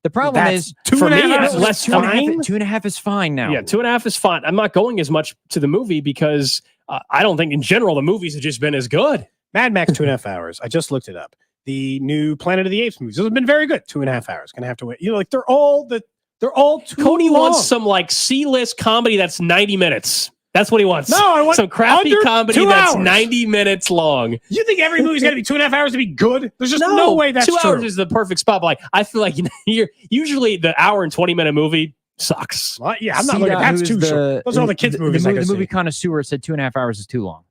The problem is, for me, it's less fine. 2.5 is fine now. Yeah, 2.5 is fine. I'm not going as much to the movie because I don't think in general the movies have just been as good. Mad Max 2.5 hours. I just looked it up. The new Planet of the Apes movies. Those have been very good. 2.5 hours. Gonna have to wait. Like they're all too Cody long. wants some like C-list comedy that's 90 minutes. That's what he wants. No, I want some crappy under comedy 2 that's hours. 90 minutes long. You think every movie's got to be 2.5 hours to be good? There's just no way that's 2 true. hours is the perfect spot. But like, I feel like you're usually the hour and 20-minute movie sucks. Well, yeah, I'm not looking. That's too short. Those are all the kids' movies. The movie connoisseur said 2.5 hours is too long.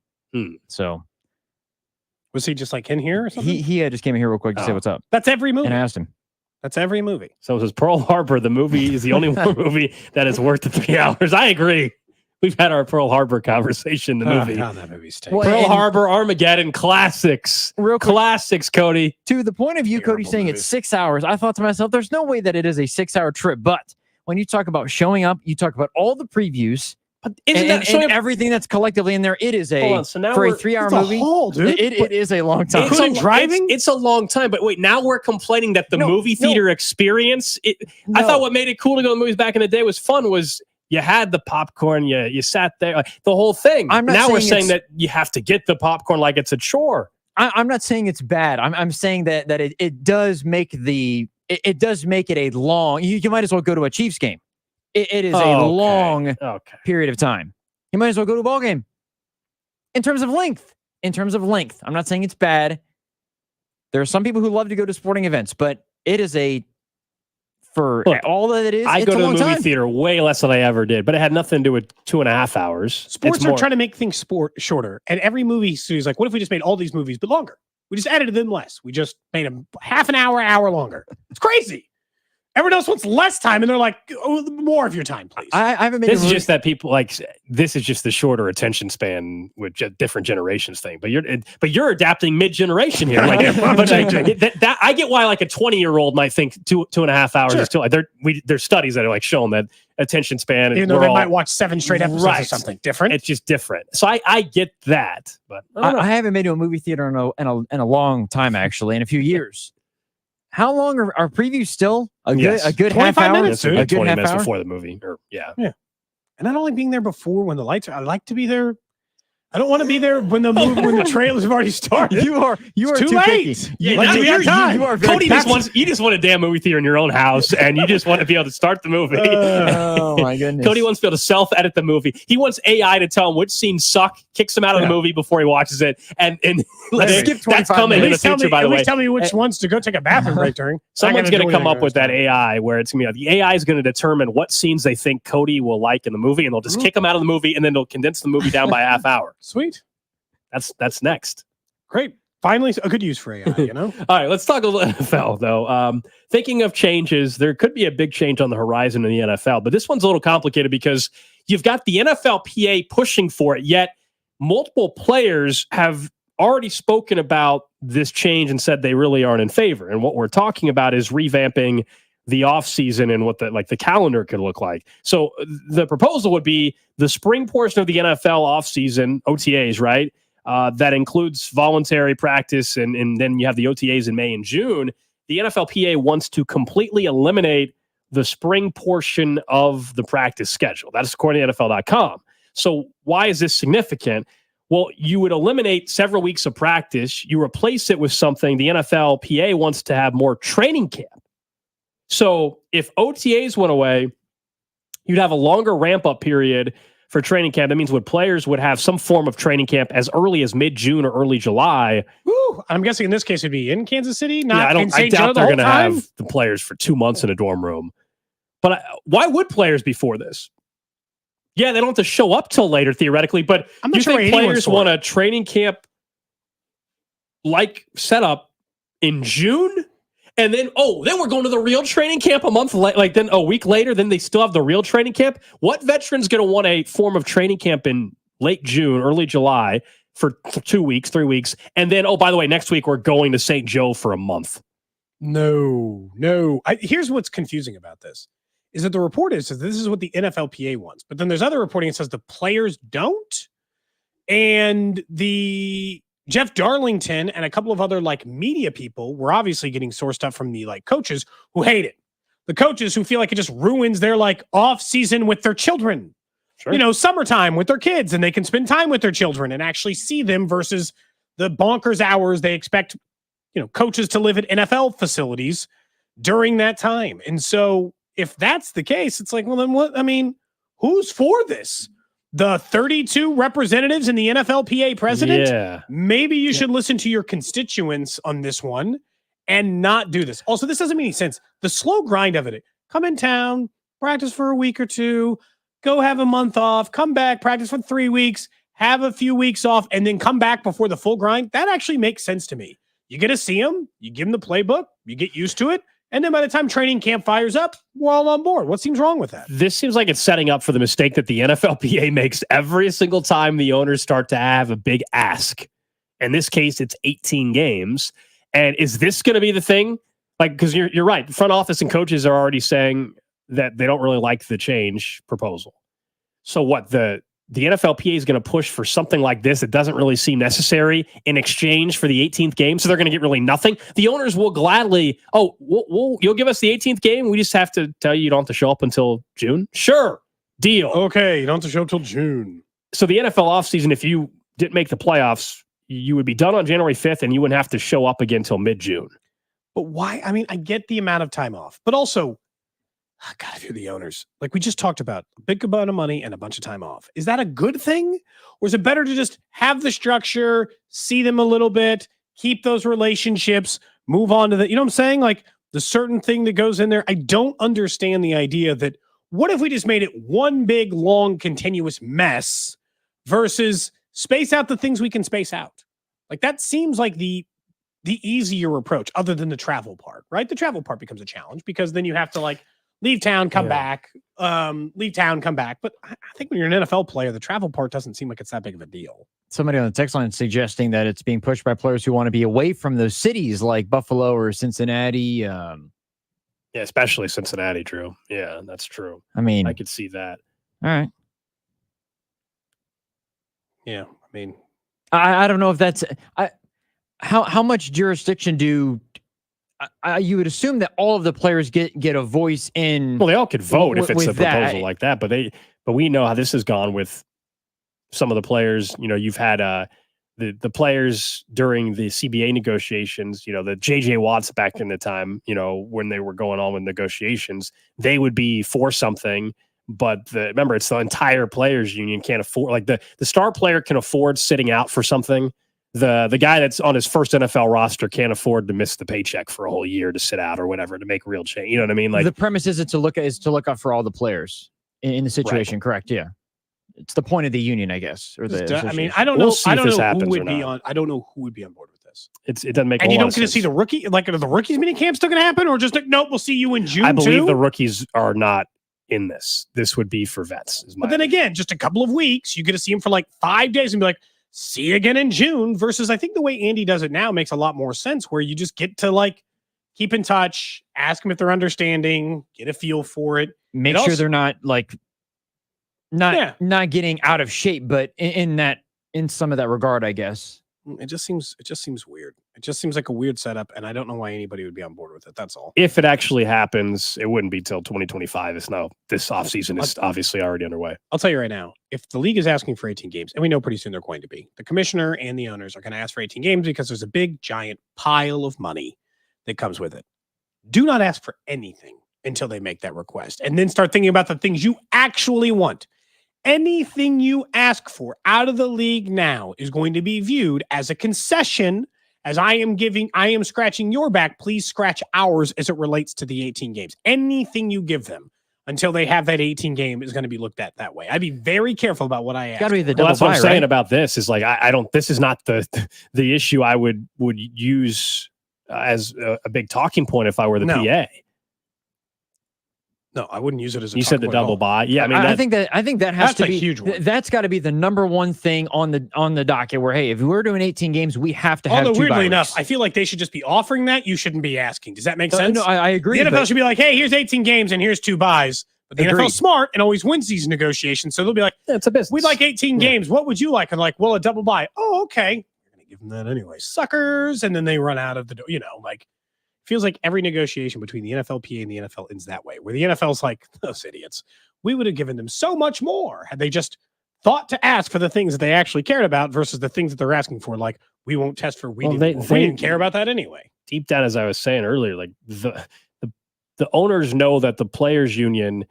So was he just like in here or something? He just came in here real quick to say what's up. That's every movie. And I asked him. That's every movie. So it was Pearl Harbor. The movie is the only one movie that is worth the 3 hours. I agree. We've had our Pearl Harbor conversation. The movie. God, that movie's terrible. Pearl Harbor, Armageddon, classics. Real quick, classics, Cody. To the point of you, Cody, saying it's 6 hours, I thought to myself, there's no way that it is a 6 hour trip. But when you talk about showing up, you talk about all the previews. But and everything that's collectively in there, it is for a 3 hour movie. It is a long time. It's a long time, but wait, now we're complaining that the movie theater experience. I thought what made it cool to go to the movies back in the day was you had the popcorn, you sat there, the whole thing. Now we're saying that you have to get the popcorn like it's a chore. I'm not saying it's bad. I'm saying that it does make it does make it a long. You might as well go to a Chiefs game. It is a long period of time. You might as well go to a ball game. In terms of length, I'm not saying it's bad. There are some people who love to go to sporting events, but it is all that it is. I go to the movie theater way less than I ever did, but it had nothing to do with 2.5 hours. Sports are trying to make things shorter, and every movie studio is like, what if we just made all these movies but longer? We just edited them less. We just made them half an hour longer. It's crazy. Everyone else wants less time, and they're like, more of your time, please. I haven't made this is just that people like this is just the shorter attention span with different generations thing. But you're adapting mid-generation here. Like, that I get why like a 20-year-old might think 2.5 hours is too. Like, there's studies that are like showing that attention span. Even though they might watch 7 straight episodes or something different. It's just different. So I get that, but I haven't been to a movie theater in a long time, actually, in a few years. How long are previews still? A good half hour? Minutes, a good 20 half minutes hour? before the movie. Yeah. And I don't like being there before when the lights are. I like to be there. I don't want to be there when the trailers have already started. You are too too late. picky. Yeah, Like, you are Cody just want a damn movie theater in your own house, and you just want to be able to start the movie. Oh my goodness! Cody wants to be able to self-edit the movie. He wants AI to tell him which scenes suck, kicks him out of the movie before he watches it, and that's coming in the future. By the way, at least tell me which ones to go take a bathroom break during. Someone's going to come up with that AI where it's going to be the AI is going to determine what scenes they think Cody will like in the movie, and they'll just kick him out of the movie, and then they'll condense the movie down by a half hour. Sweet. That's next. Great. Finally, a good use for AI, you know? All right, let's talk a little NFL, though. Thinking of changes, there could be a big change on the horizon in the NFL, but this one's a little complicated because you've got the NFLPA pushing for it, yet multiple players have already spoken about this change and said they really aren't in favor. And what we're talking about is revamping the offseason and what the calendar could look like. So the proposal would be the spring portion of the NFL offseason, OTAs, right? That includes voluntary practice, and then you have the OTAs in May and June. The NFLPA wants to completely eliminate the spring portion of the practice schedule. That's according to NFL.com. So why is this significant? Well, you would eliminate several weeks of practice. You replace it with something the NFLPA wants to have more training camp. So if OTAs went away, you'd have a longer ramp-up period for training camp. That means players would have some form of training camp as early as mid-June or early July. Woo! I'm guessing in this case it'd be in Kansas City, not in I St. Joe doubt the they're whole going to time. have the players for 2 months in a dorm room. But why would players be for this? Yeah, they don't have to show up till later, theoretically, but I'm do not you sure think anyone's players want a training camp like setup in June? And then we're going to the real training camp a month later. Like then a week later, then they still have the real training camp. What veteran's going to want a form of training camp in late June, early July for 2 weeks, 3 weeks? And then, by the way, next week we're going to St. Joe for a month. No. Here's what's confusing about this. Is that the report is that this is what the NFLPA wants. But then there's other reporting that says the players don't. And the Jeff Darlington and a couple of other media people were obviously getting source stuff from the coaches who hate it. The coaches who feel like it just ruins their off season with their children. summertime with their kids, and they can spend time with their children and actually see them versus the bonkers hours they expect, coaches to live at NFL facilities during that time. And so if that's the case, it's like, well, then what? I mean, who's for this? The 32 representatives and the NFLPA president? Yeah. Maybe you should listen to your constituents on this one and not do this. Also, this doesn't make any sense. The slow grind of it. Come in town, practice for a week or two, go have a month off, come back, practice for 3 weeks, have a few weeks off, and then come back before the full grind. That actually makes sense to me. You get to see them, you give them the playbook, you get used to it, and then by the time training camp fires up, we're all on board. What seems wrong with that? This seems like it's setting up for the mistake that the NFLPA makes every single time the owners start to have a big ask. In this case, it's 18 games. And is this going to be the thing? Like, because you're right. The front office and coaches are already saying that they don't really like the change proposal. So what, the NFLPA is going to push for something like this that doesn't really seem necessary in exchange for the 18th game, so they're going to get really nothing. The owners will gladly, you'll give us the 18th game, we just have to tell you don't have to show up until June? Sure, deal. Okay, you don't have to show up until June. So the NFL offseason, if you didn't make the playoffs, you would be done on January 5th, and you wouldn't have to show up again until mid-June. But why? I mean, I get the amount of time off, but also, God, if you're the owners, like we just talked about, a big amount of money and a bunch of time off. Is that a good thing? Or is it better to just have the structure, see them a little bit, keep those relationships, move on to the, you know what I'm saying? Like the certain thing that goes in there. I don't understand the idea that what if we just made it one big, long, continuous mess versus space out the things we can space out? Like that seems like the easier approach other than the travel part, right? The travel part becomes a challenge because then you have to like, leave town, come back. Leave town, come back. But I think when you're an NFL player, the travel part doesn't seem like it's that big of a deal. Somebody on the text line suggesting that it's being pushed by players who want to be away from those cities like Buffalo or Cincinnati. Yeah, especially Cincinnati, Drew. Yeah, that's true. I mean, I could see that. All right. Yeah, I mean, I don't know if that's how much jurisdiction do. You would assume that all of the players get a voice in. Well, they all could vote if it's a proposal like that, but we know how this has gone with some of the players. You've had the players during the CBA negotiations. The JJ Watts back in the time. When they were going on with negotiations, they would be for something, but remember, it's the entire players union can't afford. Like the star player can afford sitting out for something. The guy that's on his first NFL roster can't afford to miss the paycheck for a whole year to sit out or whatever to make real change. You know what I mean? Like the premise is to look out for all the players in the situation. Right. Correct? Yeah, it's the point of the union, I guess. Or I mean, I don't know. I don't know who would be on. I don't know who would be on board with this. It doesn't make. And you don't get to see the rookie. Like, are the rookies mini camp still going to happen, or just like, nope, we'll see you in June? I believe the rookies are not in this. This would be for vets. But then again, just a couple of weeks, you get to see them for like 5 days and be like, see you again in June, versus I think the way Andy does it now makes a lot more sense, where you just get to like keep in touch, ask them if they're understanding, get a feel for it. Make sure they're not like not getting out of shape, but in some of that regard, I guess. It just seems weird. It just seems like a weird setup, and I don't know why anybody would be on board with it. That's all. If it actually happens, it wouldn't be till 2025. It's now this offseason is obviously already underway. I'll tell you right now, if the league is asking for 18 games, and we know pretty soon they're going to be, the commissioner and the owners are going to ask for 18 games because there's a big, giant pile of money that comes with it. Do not ask for anything until they make that request, and then start thinking about the things you actually want. Anything you ask for out of the league now is going to be viewed as a concession, as I am scratching your back. Please scratch ours as it relates to the 18 games. Anything you give them until they have that 18 game is going to be looked at that way. I'd be very careful about what I ask. Got to be the double that's buy, what I'm saying right? about this is like, I don't, this is not the issue I would use as a big talking point if I were the PA. No, I wouldn't use it as a. You said the double buy. Yeah, I mean, I think that has to be a huge one. That's got to be the number one thing on the docket. Where hey, if we're doing 18 games, we have to have. Although two weirdly bye enough, weeks. I feel like they should just be offering that. You shouldn't be asking. Does that make sense? No, I agree. The NFL should be like, hey, here's 18 games and here's 2 buys. But the NFL's smart and always wins these negotiations, so they'll be like, it's a business. We'd like 18 games. What would you like? And like, well, a double buy. Oh, okay. We're gonna give them that anyway, suckers. And then they run out of the door. Feels like every negotiation between the NFLPA and the NFL ends that way, where the NFL's like, those idiots, we would have given them so much more had they just thought to ask for the things that they actually cared about versus the things that they're asking for. Like, we won't test for we didn't care about that anyway. Deep down, as I was saying earlier, like the owners know that the players union,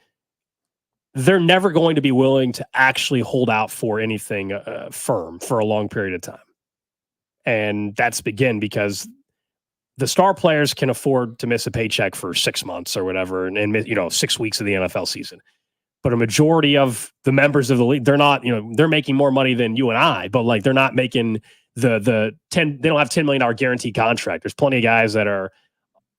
they're never going to be willing to actually hold out for anything firm for a long period of time. And that's because the star players can afford to miss a paycheck for 6 months or whatever, and 6 weeks of the NFL season. But a majority of the members of the league, they're not, they're making more money than you and I, but like they're not making the 10, they don't have $10 million guaranteed contract. There's plenty of guys that are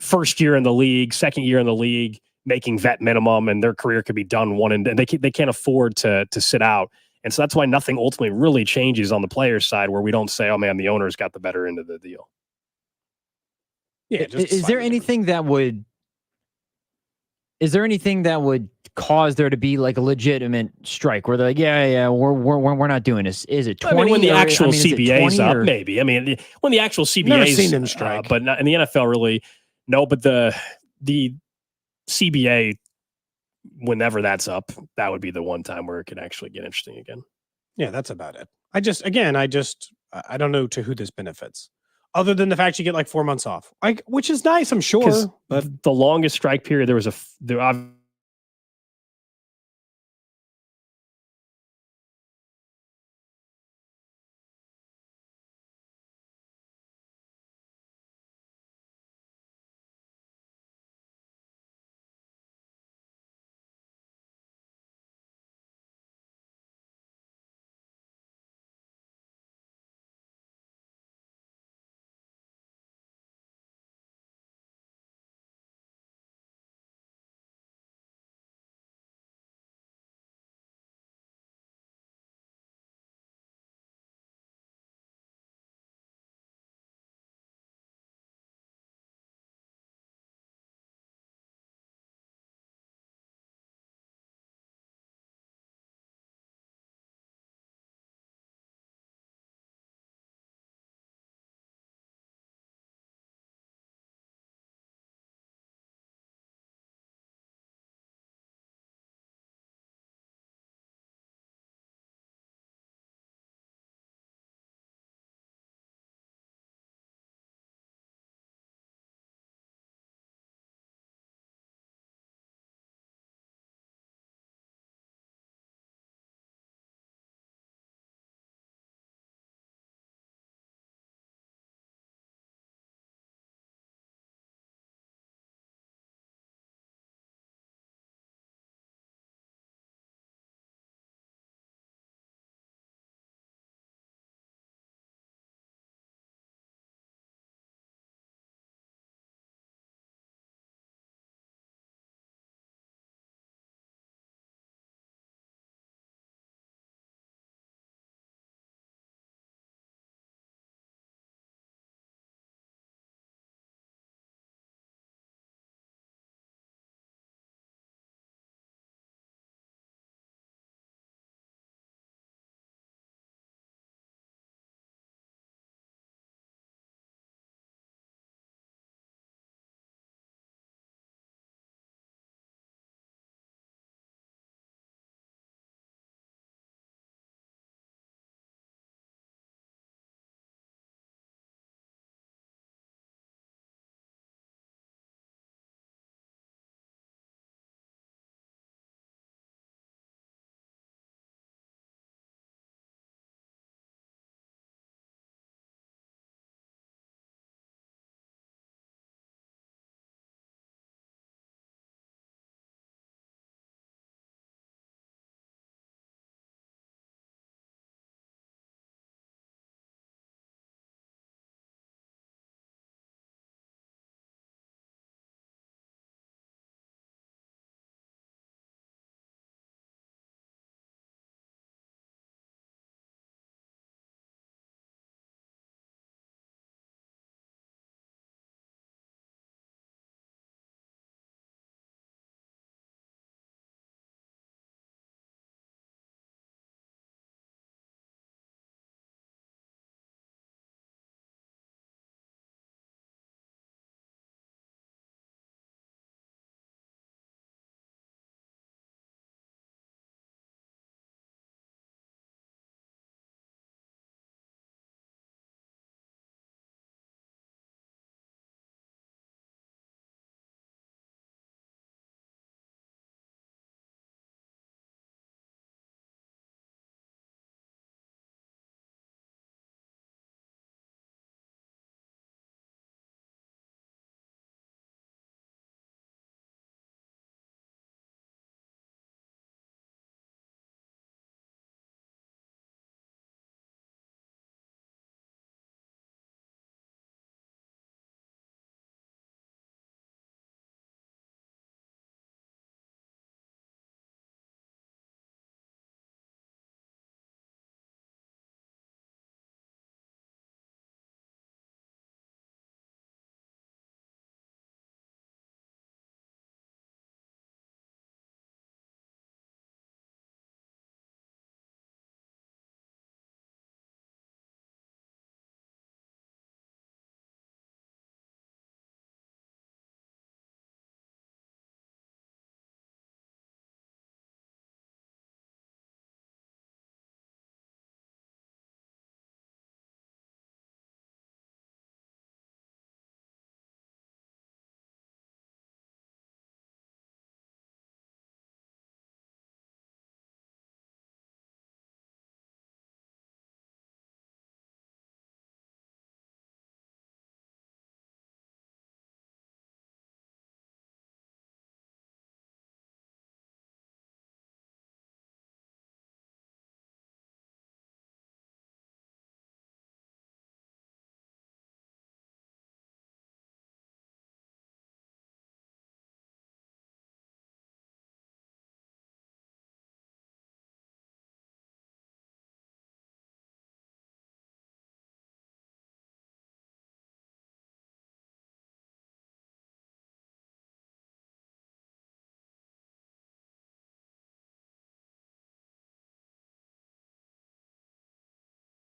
first year in the league, second year in the league, making vet minimum, and their career could be done and they can't afford to sit out. And so that's why nothing ultimately really changes on the players' side, where we don't say, oh man, the owners got the better end of the deal. Yeah. Is there anything that would cause there to be like a legitimate strike where they're like, yeah, we're not doing this? Is it 20? When the actual CBA's up, maybe. When the actual CBA's never seen them strike, but not in the NFL, really. No, but the CBA, whenever that's up, that would be the one time where it can actually get interesting again. Yeah, that's about it. I don't know to who this benefits, other than the fact you get like 4 months off, which is nice, I'm sure. But the longest strike period, there was